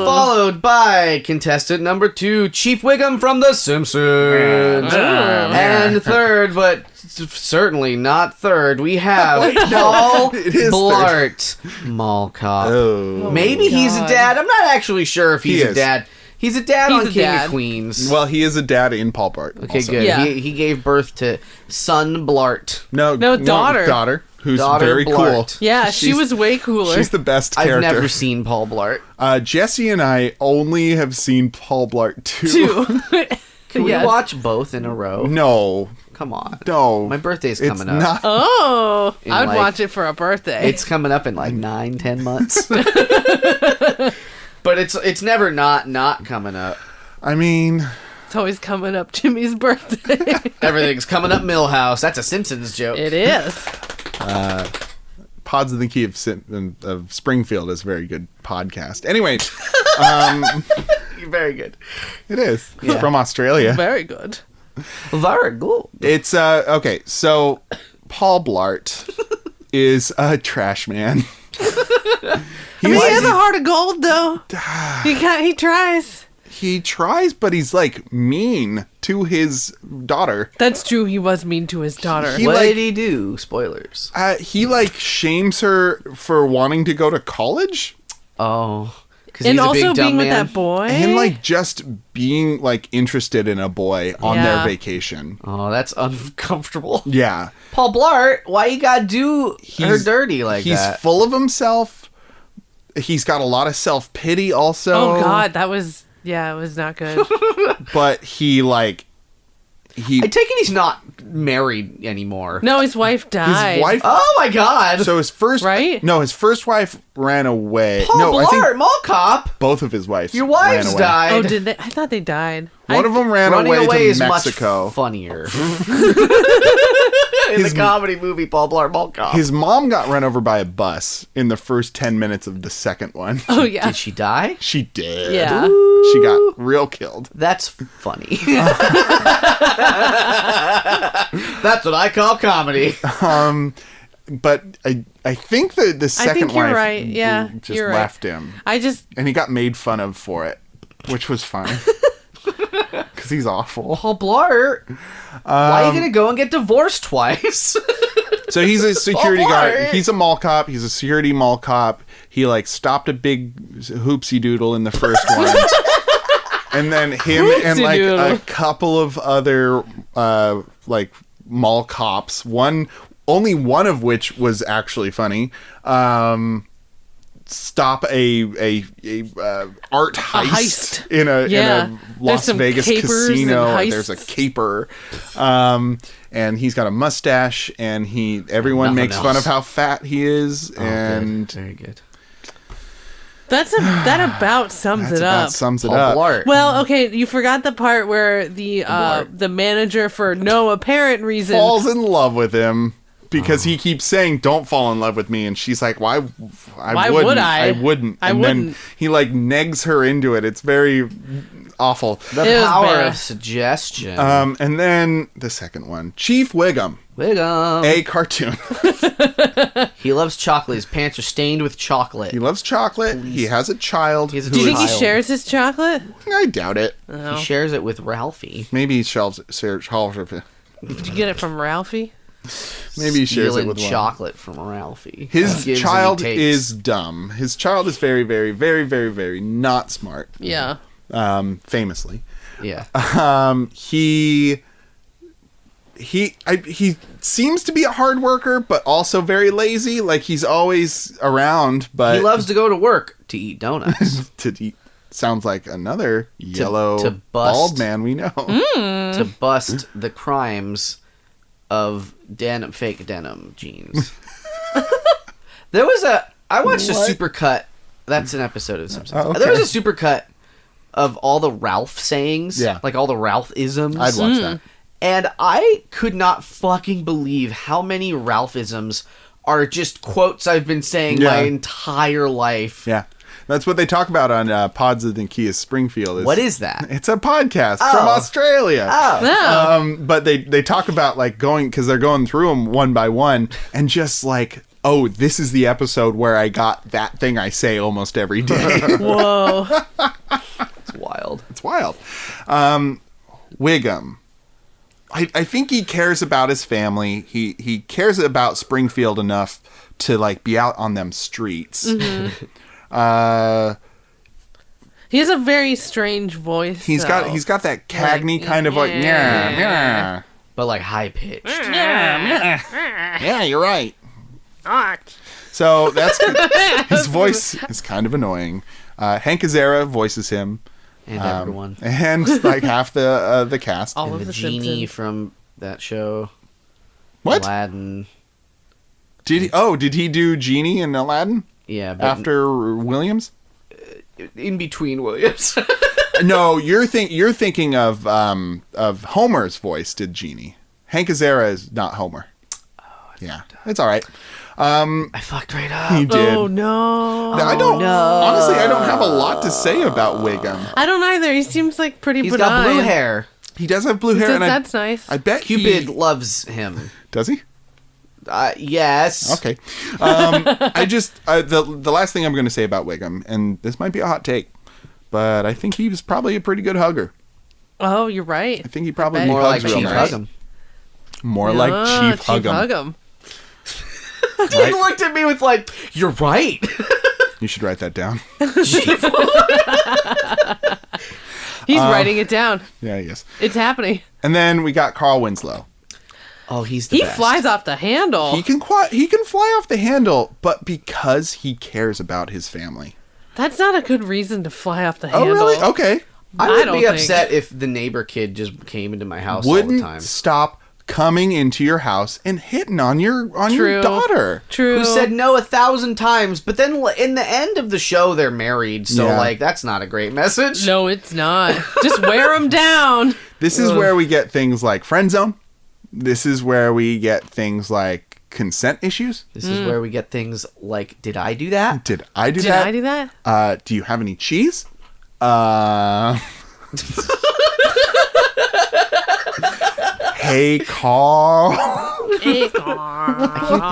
Followed by contestant number 2, Chief Wiggum from The Simpsons. And third, but certainly not third, we have Paul it is Blart Mall Cop. Oh. Maybe he's a God. dad. I'm not actually sure if he's He a is. dad. He's a dad He's on a King dad. of Queens. Well, he is a dad in Paul Blart. Okay, also. good. Yeah. He gave birth to son Blart. No, daughter. Daughter, who's Daughter very Blart. cool. Yeah, she She's- was way cooler. She's the best character. I've never seen Paul Blart. Jesse and I only have seen Paul Blart 2. Two. Can Yes. we watch both in a row? No. Come on. No. My birthday's It's coming up. not. Oh, In, I would like- watch it for a birthday. It's coming up in like 9-10 months. But it's never not coming up. I mean, It's always coming up Jimmy's birthday. Everything's coming up Millhouse. That's a Simpsons joke. It is. Pods of the Key of Springfield is a very good podcast. Anyway, Very good. It is. It's from Australia. Very good. Very good. It's okay. So Paul Blart is a trash man. He has a heart of gold, though. He tries. He tries, but he's like mean to his daughter. That's true. He was mean to his daughter. What did he do? Spoilers. He like shames her for wanting to go to college. Oh. And also being with that boy. And like just being like interested in a boy on their vacation. Oh, that's uncomfortable. Yeah. Paul Blart, why you gotta do her dirty like that? He's full of himself. He's got a lot of self-pity also. Oh God, it was not good. But I take it he's not married anymore. No, his wife died. His wife. Oh my God. So his first. Right? No, his first wife ran away. Paul I Blart, think mall cop. both of his wives. Your wives ran away. died. Oh, did they? I thought they died. One of them ran Running away to is Mexico. much funnier. In the comedy movie Paul Blart Mall Cop. His mom got run over by a bus in the first 10 minutes of the second one. Oh yeah. Did she die? She did. Yeah. She got real killed. That's funny. That's what I call comedy. But I think the second you're wife right. Yeah, just you're right. left him. And he got made fun of for it, which was fine. Because he's awful. Paul Blart, why are you going to go and get divorced twice? So he's a security guard. He's a mall cop. He's a security mall cop. He like stopped a big hoopsie doodle in the first one. And then him and like a couple of other like mall cops, only one of which was actually funny, stop a art heist in a Las Vegas casino. There's a caper, and he's got a mustache, and everyone makes fun of how fat he is, and good. Very good. That about sums it up. Blart. Well, okay, you forgot the part where the manager, for no apparent reason, falls in love with him. Because he keeps saying, "Don't fall in love with me," and she's like, "Why? I wouldn't." And then he like negs her into it. It's very awful. The power of suggestion. And then the second one, Chief Wiggum, a cartoon. He loves chocolate. His pants are stained with chocolate. He loves chocolate. Please. He has a child. Do you think he shares his chocolate? I doubt it. Oh. He shares it with Ralphie. Maybe he shares it. Did you get it from Ralphie? Maybe he shares it with chocolate from Ralphie. His child is dumb. His child is very, very, very, very, very not smart. Yeah. Famously. Yeah. He seems to be a hard worker, but also very lazy. Like he's always around, but he loves to go to work to eat donuts. To eat. Sounds like another yellow bald man we know. To bust the crimes of fake denim jeans. I watched a supercut. That's an episode of Simpsons. Oh, okay. There was a supercut of all the Ralph sayings. Yeah. Like all the Ralph-isms. I'd watch that. And I could not fucking believe how many Ralph-isms are just quotes I've been saying my entire life. Yeah. That's what they talk about on Pods of the Kia Springfield. What is that? It's a podcast from Australia. Oh. But they talk about like because they're going through them one by one and just like, oh, this is the episode where I got that thing I say almost every day. Whoa. It's wild. It's wild. Wiggum. I think he cares about his family. He cares about Springfield enough to like be out on them streets. Mm-hmm. He has a very strange voice. He's got that Cagney kind of like yeah, but like high pitched. Yeah, you're right. So that's his voice is kind of annoying. Hank Azaria voices him, and everyone, and like half the cast. All and of the Simpsons. genie from that show. What? Aladdin. Did he do Genie in Aladdin? Yeah, but after Williams? In between Williams. No, you're thinking of Homer's voice did Genie. Hank Azaria is not Homer. Oh, yeah, it's all right. I fucked right up. He did. Oh no! I don't. Honestly, I don't have a lot to say about Wiggum. I don't either. He seems like pretty. He's benign. got blue hair. He does have blue hair, and That's nice. I bet Cupid loves him. Does he? Yes. Okay. I just the last thing I'm going to say about Wiggum, and this might be a hot take, but I think he was probably a pretty good hugger. Oh, you're right. I think he probably More like hugs Chief real nice. Huggum. More like Chief Huggum. Huggum. He looked at me with like, "You're right." You should write that down. He's writing it down. Yeah, yes. It's happening. And then we got Carl Winslow. Oh, he's the He best. flies off the handle. He can fly off the handle, but because he cares about his family. That's not a good reason to fly off the Oh, handle. really? Okay. I I would don't be think. upset if the neighbor kid just came into my house all the Wouldn't time. stop coming into your house and hitting on your True. daughter. True. Who said no 1,000 times, but then in the end of the show they're married, so Yeah. like that's not a great message. No, it's not. Just wear him down. This is where we get things like friend zone. This is where we get things like consent issues. This is where we get things like, did I do that? Did I do Did that? I do that? Do you have any cheese? Hey, Carl. I can't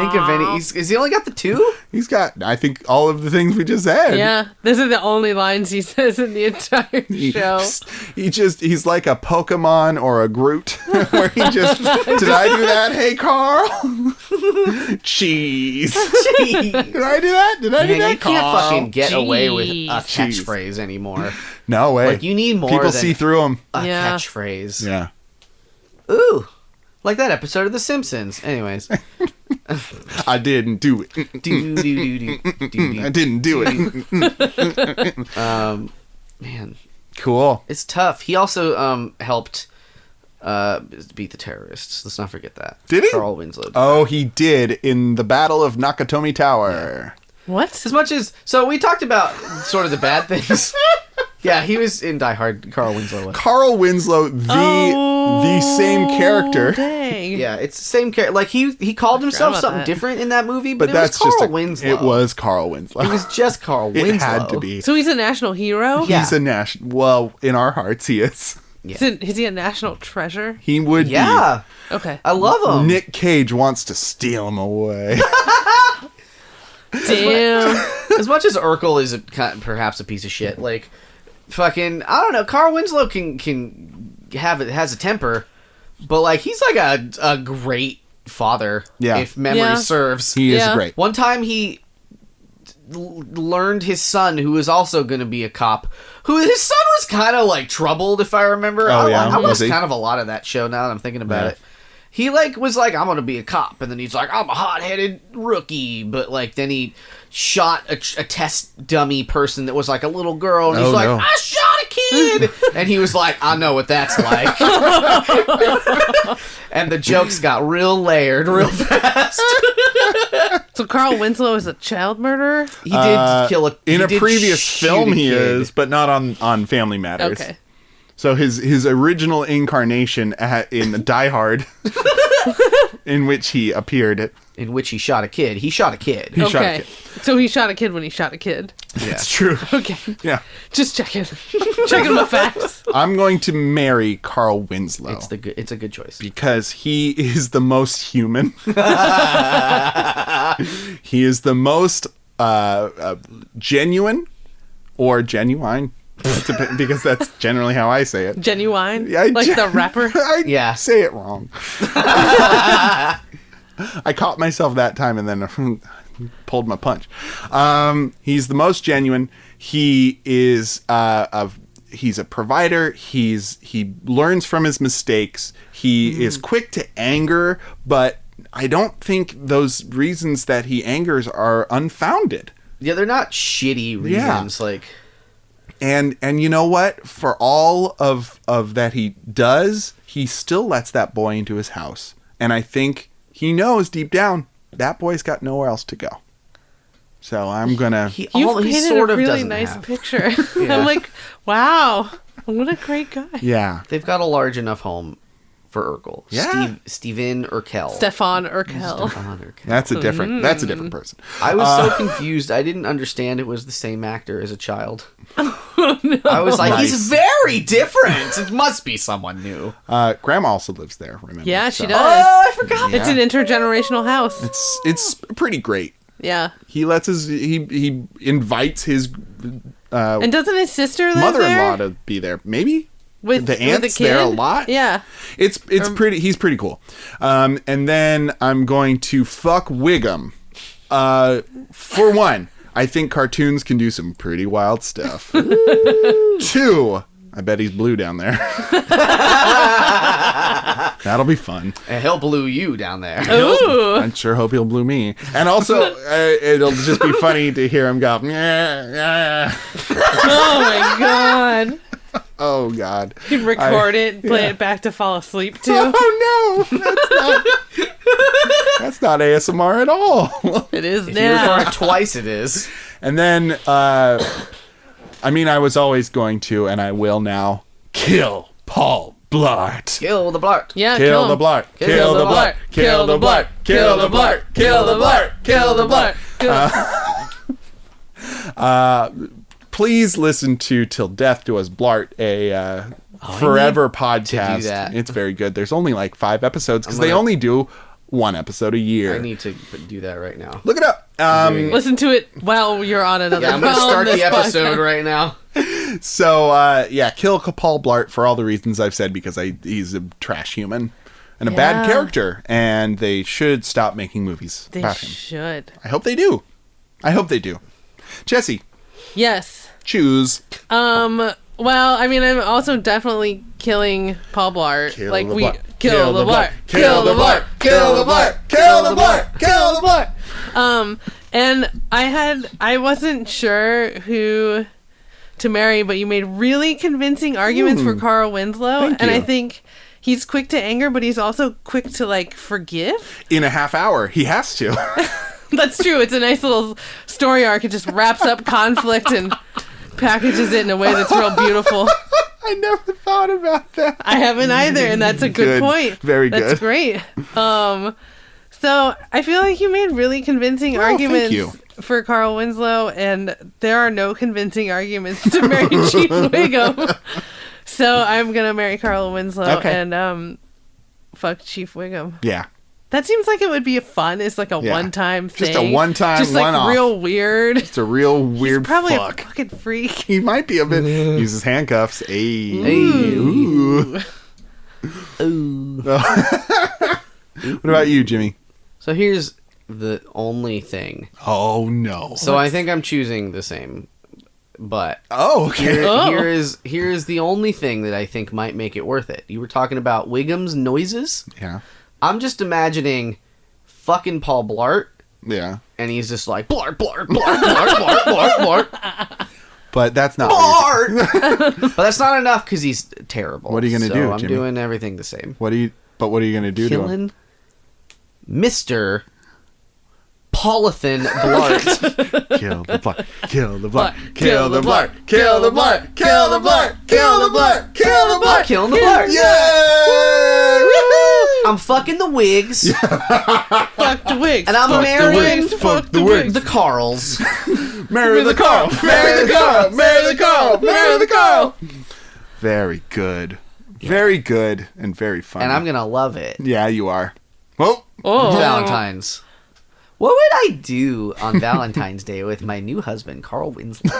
think of any. Is he only got the two? He's got, I think, all of the things we just said. Yeah, these are the only lines he says in the entire show. He's like a Pokemon or a Groot, where he just, did I do that? Hey, Carl. Cheese. Jeez. Did I do that? Did I do Man, that? you can't Carl? fucking get away with a Jeez. catchphrase anymore. No way. Like, you need more People than see through them. a Yeah. catchphrase. Yeah. Ooh. Like that episode of The Simpsons. Anyways. I didn't do it. I didn't do it. Man, Cool. it's tough. He also helped beat the terrorists. Let's not forget that. Did he? Carl Winslow did. Oh, he did in the Battle of Nakatomi Tower. What? As much as... So we talked about sort of the bad things. Yeah, he was in Die Hard, Carl Winslow was. Carl Winslow, the same character. Dang. Yeah, it's the same character. Like, he called himself about something that. different in that movie, but, But it that's was Carl just Winslow. It was Carl Winslow. It was just Carl Winslow. It had to be. So he's a national hero? Yeah. He's a national. Well, in our hearts, he is. Is he a national treasure? He would Yeah. Okay. I love be. him. Nick Cage wants to steal him away. Damn. As much as Urkel is perhaps a piece of shit, like, fucking, I don't know, Carl Winslow has a temper, but, like, he's like a great father, if memory serves. He is great. One time he learned his son, who was also going to be a cop, his son was kind of, like, troubled, if I remember. I watched kind of a lot of that show now that I'm thinking about it. He, like, was like, I'm gonna be a cop, and then he's like, I'm a hot-headed rookie, but, like, then he shot a test dummy person that was, like, a little girl, and he's like, I shot a kid! And he was like, I know what that's like. And the jokes got real layered real fast. So Carl Winslow is a child murderer? He did kill in a previous shoot film a he kid. is, but not on Family Matters. Okay. So his original incarnation in Die Hard, in which he appeared. In which he shot a kid. He shot a kid. He shot a Okay. kid. So he shot a kid when he shot a kid. That's true. Okay. Yeah. Just checking. Checking my facts. I'm going to marry Carl Winslow. It's a good choice. Because he is the most human. He is the most genuine or genuine. Because that's generally how I say it. Genuine? The rapper? I say it wrong. I caught myself that time and then pulled my punch. He's the most genuine. He is he's a provider. He learns from his mistakes. He is quick to anger, but I don't think those reasons that he angers are unfounded. Yeah, they're not shitty reasons. Like, and you know what? For all of that he does, he still lets that boy into his house, and I think he knows deep down that boy's got nowhere else to go. So I'm gonna. You've painted sort a of really doesn't nice have. picture. I'm like, wow, what a great guy. Yeah, they've got a large enough home for Urkel. Yeah. Steven Urkel. Stefan Urkel. That's a different person. I was so confused. I didn't understand it was the same actor as a child. Oh, no. I was like, he's very different. It must be someone new. Grandma also lives there, remember? Yeah, she does. Oh, I forgot. It's an intergenerational house. It's pretty great. Yeah. He he invites his and doesn't his sister live mother-in-law there? to be there. Maybe? With the aunt's with the there a lot. Yeah. It's pretty. He's pretty cool. And then I'm going to fuck Wiggum. For one, I think cartoons can do some pretty wild stuff. 2, I bet he's blue down there. That'll be fun. And he'll blue you down there. Ooh. I sure hope he'll blue me. And also, it'll just be funny to hear him go. Oh my god. Oh God! He'd record it, play it back to fall asleep to. Oh no! That's not ASMR at all. It is If now. you record it twice, it is. And then, I mean, I was always going to, and I will now, kill Paul Blart. Kill the Blart. Yeah, Kill the him. Blart. Kill the Blart. Kill the Blart. Kill the Blart. Kill the Blart. Kill the Blart. Please listen to Till Death Do Us Blart, a forever podcast. do that. It's very good. There's only like 5 episodes because they only do 1 episode a year. I need to do that right now. Look it up. Listen to it while you're on another. Yeah, I'm going to start the episode podcast. right now. So, kill Paul Blart for all the reasons I've said, because he's a trash human and a bad character, and they should stop making movies They about him. should. I hope they do. Jesse, Yes. choose. Well, I mean, I'm also definitely killing Paul Blart. Kill like the we Blart. kill the Blart. Kill the Blart. Kill the Blart. Kill the Blart. Kill the Blart. And I wasn't sure who to marry, but you made really convincing arguments for Carl Winslow, Thank and you. I think he's quick to anger, but he's also quick to like forgive. In a half hour, he has to. That's true. It's a nice little story arc. It just wraps up conflict and packages it in a way that's real beautiful. I never thought about that. I haven't either, and that's a good point. Very good. That's great. So I feel like you made really convincing thank you. arguments for Carl Winslow, and there are no convincing arguments to marry Chief Wiggum. So I'm gonna marry Carl Winslow and fuck Chief Wiggum. Yeah. That seems like it would be fun. It's like a Yeah. one-time thing. Just a one-time, just like one-off. real weird. It's a real weird Probably fuck. a fucking freak. He might be a bit. Uses handcuffs. Hey. Ooh. Ooh. What about you, Jimmy? So here's the only thing. Oh no. So I think I'm choosing the same. But Oh, okay. here is the only thing that I think might make it worth it. You were talking about Wiggum's noises. Yeah. I'm just imagining fucking Paul Blart, Yeah. and he's just like Blart, Blart, Blart, Blart, Blart, Blart, Blart, But that's not Blart. But that's not enough because he's terrible. What are you gonna do, I'm Jimmy? doing everything the same. What are you going to do to him? Killing Mr. Paulithan Blart. Kill the Blart. Kill the Blart. Kill the Blart. Kill the Blart. Kill the Blart. Kill the Blart. Kill the Blart. Killing the Blart. Yay! I'm fucking the Wigs. Fuck the wigs. And I'm Fuck marrying the wigs. fuck the wigs. the Carls. Marry the Carl. Marry the Carl. Marry the Carl. Marry the Carl. Very good. Very good and very funny. And I'm going to love it. Yeah, you are. Well, Oh. Valentine's. What would I do on Valentine's Day with my new husband, Carl Winslow?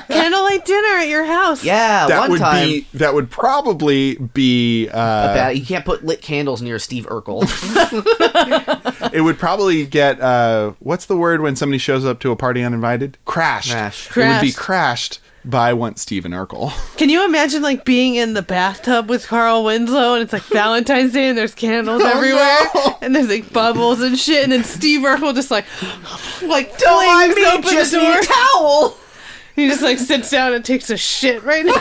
Candlelight dinner at your house. Yeah, one time. That would probably be You can't put lit candles near Steve Urkel. it would probably get what's the word when somebody shows up to a party uninvited? Crashed. Crashed. It would be crashed by one Stephen Urkel. Can you imagine like being in the bathtub with Carl Winslow and it's like Valentine's Day and there's candles everywhere no. and there's like bubbles and shit and then Steve Urkel just like Don't mind flings me, open just the need door. a towel. He just like sits down and takes a shit right now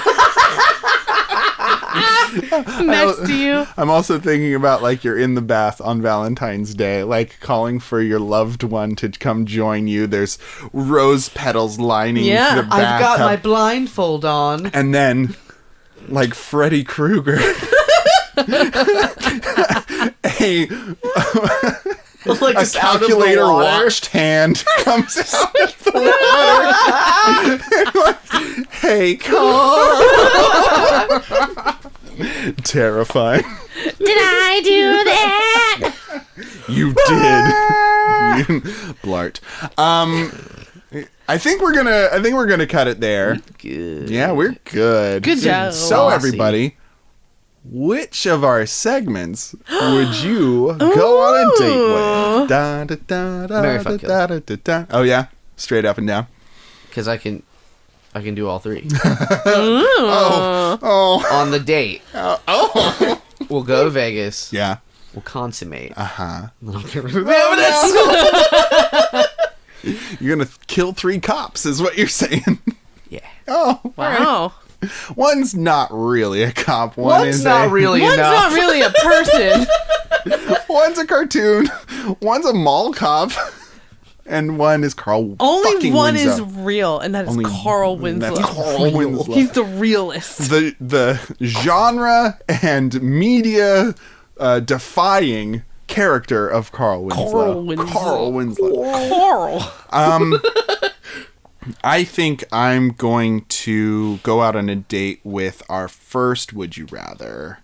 next to you. I'm also thinking about like you're in the bath on Valentine's Day, like calling for your loved one to come join you. There's rose petals lining Yeah, the bathtub. I've got my blindfold on. And then, like Freddy Krueger Like a calculator washed hand comes out of the water. Hey, Carl. Terrifying. Did I do that? You did. Blart. I think we're gonna cut it there. Good. Yeah, we're good. Good job. So everybody, which of our segments would you go on a date with? Da, da, da, da, Mary, fuck, da, da, da, da. Oh yeah, straight up and down. Because I can do all three. Oh. On the date. Oh. We'll go to Vegas. Yeah. We'll consummate. Uh-huh. Then I'll get rid of the evidence. You're gonna kill 3 cops, is what you're saying. Yeah. Oh. Wow. One's not really a cop. One's not really One's enough. not really a person. One's a cartoon. One's a mall cop. And one is Carl Only fucking one Winslow. is real, and that is Only- Carl Winslow. That's Carl Winslow. He's the realist. The genre and media defying character of Carl Winslow. Carl Winslow. Carl. I think I'm going to go out on a date with our first Would You Rather.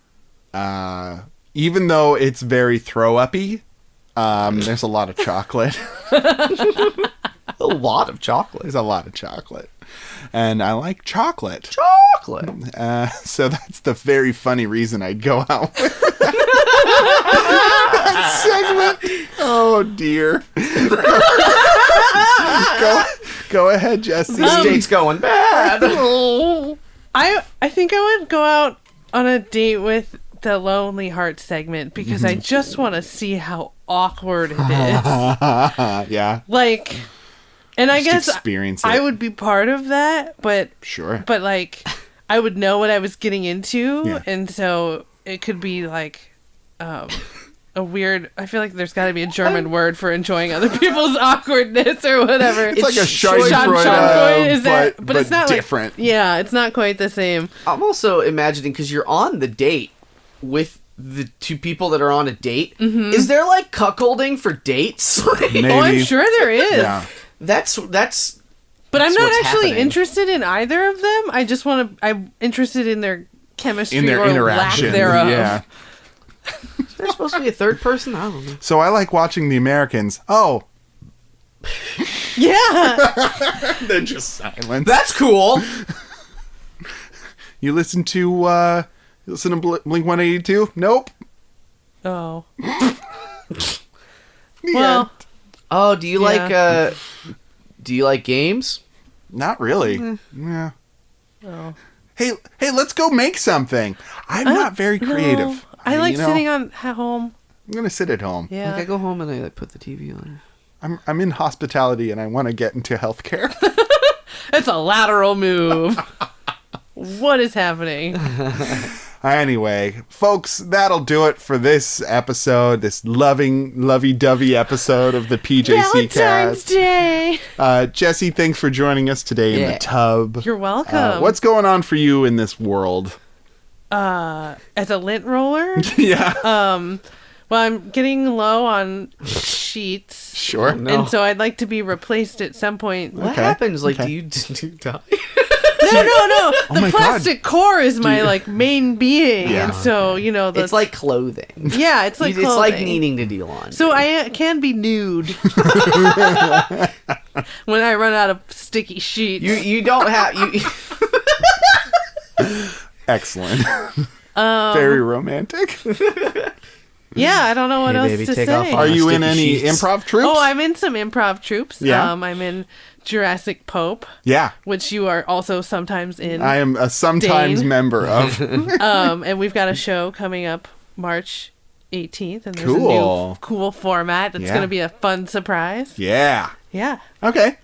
Even though it's very throw-uppy, there's a lot of chocolate. A lot of chocolate. There's a lot of chocolate. And I like chocolate. Chocolate. So that's the very funny reason I'd go out with that segment. Oh, dear. Go ahead, Jesse. This date's going bad. I think I would go out on a date with the Lonely Heart segment because I just want to see how awkward it is. Yeah. Like, and I Just guess experience I it. would be part of that, but Sure. but like I would know what I was getting into, Yeah. and so it could be like a weird. I feel like there's got to be a German word for enjoying other people's awkwardness or whatever. It's like a Schadenfreude, Schadenfreude, is that? but it's not different. Like, yeah, it's not quite the same. I'm also imagining, because you're on the date with the 2 people that are on a date. Mm-hmm. Is there like cuckolding for dates? Like, Maybe. Oh, I'm sure there is. Yeah. that's But I'm That's not what's actually happening. interested in either of them. I just want to. I'm interested in their chemistry In their or interaction. lack thereof. Yeah. there's supposed to be a third person. I don't know. So I like watching The Americans. Oh. Yeah. Then just silence. That's cool. You listen to Blink-182? Nope. Oh. The Well. end. Oh, do you like games? Not really. Yeah. Oh. Hey, let's go make something. I'm not very creative. No. I like you know, sitting at home. I'm gonna sit at home. Yeah. Like I go home and I like put the TV on. I'm in hospitality and I want to get into healthcare. It's a lateral move. What is happening? Anyway, folks, that'll do it for this episode, this lovey-dovey episode of the PJC Valentine's cast. Day. Jesse, thanks for joining us today in the tub. You're welcome. What's going on for you in this world? As a lint roller? Yeah. Well, I'm getting low on sheets. Sure. No. And so I'd like to be replaced at some point. What Okay. happens? Like, Okay. do you die? No. Oh The my plastic core is my like main being, Yeah. and so the, It's like clothing. yeah, it's like It's like clothing. needing to deal on. So I can be nude when I run out of sticky sheets. you don't have you. Excellent. Very romantic. Yeah, I don't know what Hey, else baby, to take say. off all Are my you in sticky any sheets. improv troops? Oh, I'm in some improv troops. Yeah? I'm in Jurassic Pope, Yeah. which you are also sometimes in. I am a sometimes Dane. member of. And we've got a show coming up March 18th, and there's a Cool. new cool format that's Yeah. going to be a fun surprise. Yeah. Yeah. Okay.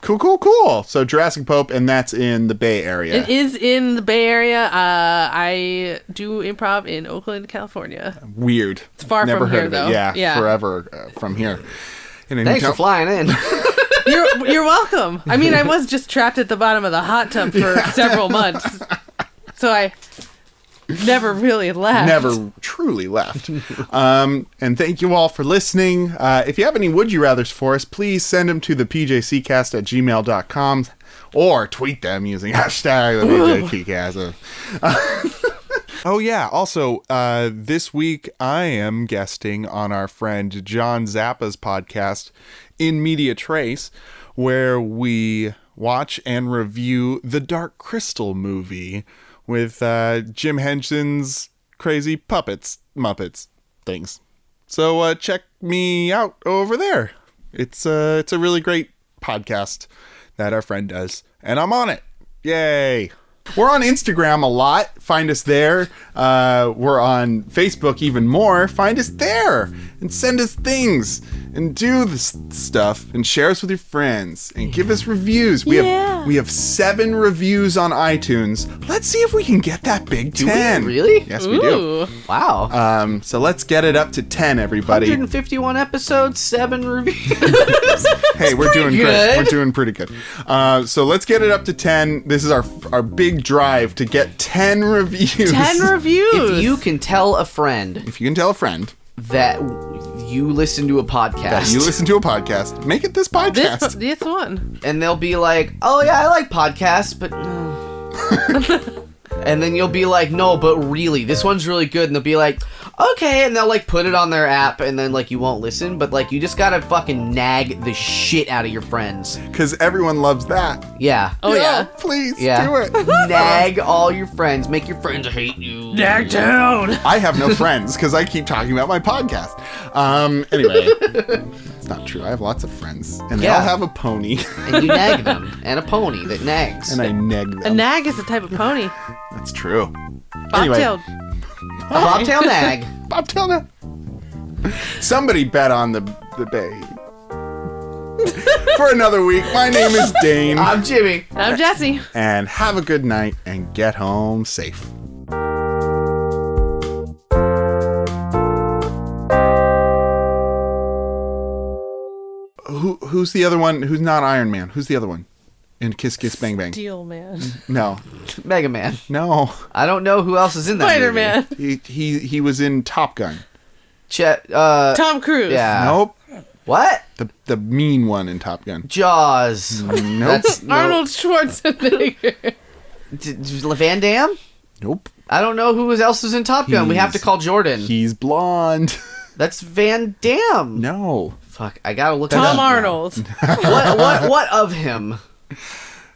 Cool. So Jurassic Pope, and that's in the Bay Area. It is in the Bay Area. I do improv in Oakland, California. Weird. It's far Never from heard here, of though. it. Yeah, Yeah. forever from here. And then Thanks you for flying in. You're welcome. I mean, I was just trapped at the bottom of the hot tub for several months. So I never really left. Never truly left. And thank you all for listening. If you have any Would You Rathers for us, please send them to the pjccast@gmail.com or tweet them using hashtag the PJCcast. Oh, yeah. Also, this week I am guesting on our friend John Zappa's podcast, In Media Trace, where we watch and review the Dark Crystal movie with Jim Henson's crazy Muppets things. So check me out over there. It's a really great podcast that our friend does, and I'm on it. Yay! We're on Instagram a lot. Find us there. We're on Facebook even more. Find us there and send us things and do this stuff and share us with your friends and give us reviews. We have 7 reviews on iTunes. Let's see if we can get that big 10. Do we really? Yes, we do. Wow. So let's get it up to 10, everybody. 151 episodes, 7 reviews. Hey, we're doing good. We're doing pretty good. So let's get it up to 10. This is our big drive to get 10 reviews. 10 reviews. If you can tell a friend that you listen to a podcast. Make it this podcast. This one. And they'll be like, oh yeah, I like podcasts, but and then you'll be like, no, but really, this one's really good. And they'll be like, okay. And they'll like put it on their app and then like you won't listen. But like you just gotta fucking nag the shit out of your friends. Because everyone loves that. Yeah. Oh yeah. Please do it. Nag all your friends. Make your friends hate you. Nag down. I have no friends because I keep talking about my podcast. Anyway. It's not true. I have lots of friends. And they all have a pony. And you nag them. And a pony that nags. And I nag them. A nag is a type of pony. That's true. Bobtailed. A bobtail nag. Bobtail nag. Somebody bet on the bay. For another week, my name is Dane. I'm Jimmy. I'm Jesse. And have a good night and get home safe. Who's the other one? Who's not Iron Man? Who's the other one? In Kiss Kiss Bang Bang. Steel Man. No. Mega Man. No. I don't know who else is in that Spider-Man. movie. He was in Top Gun. Tom Cruise. Yeah. Nope. What? The mean one in Top Gun. Jaws. Nope. Arnold Schwarzenegger. Van Damme? Nope. I don't know who else is in Top Gun. We have to call Jordan. He's blonde. That's Van Damme. No. Fuck, I gotta look Tom it up. Arnold. What of him?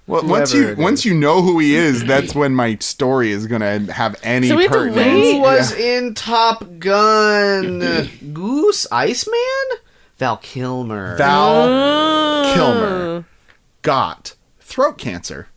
Well, once you know who he is, that's when my story is gonna have any pertinence. Who was in Top Gun? Goose? Iceman? Val Kilmer. Val Kilmer got throat cancer.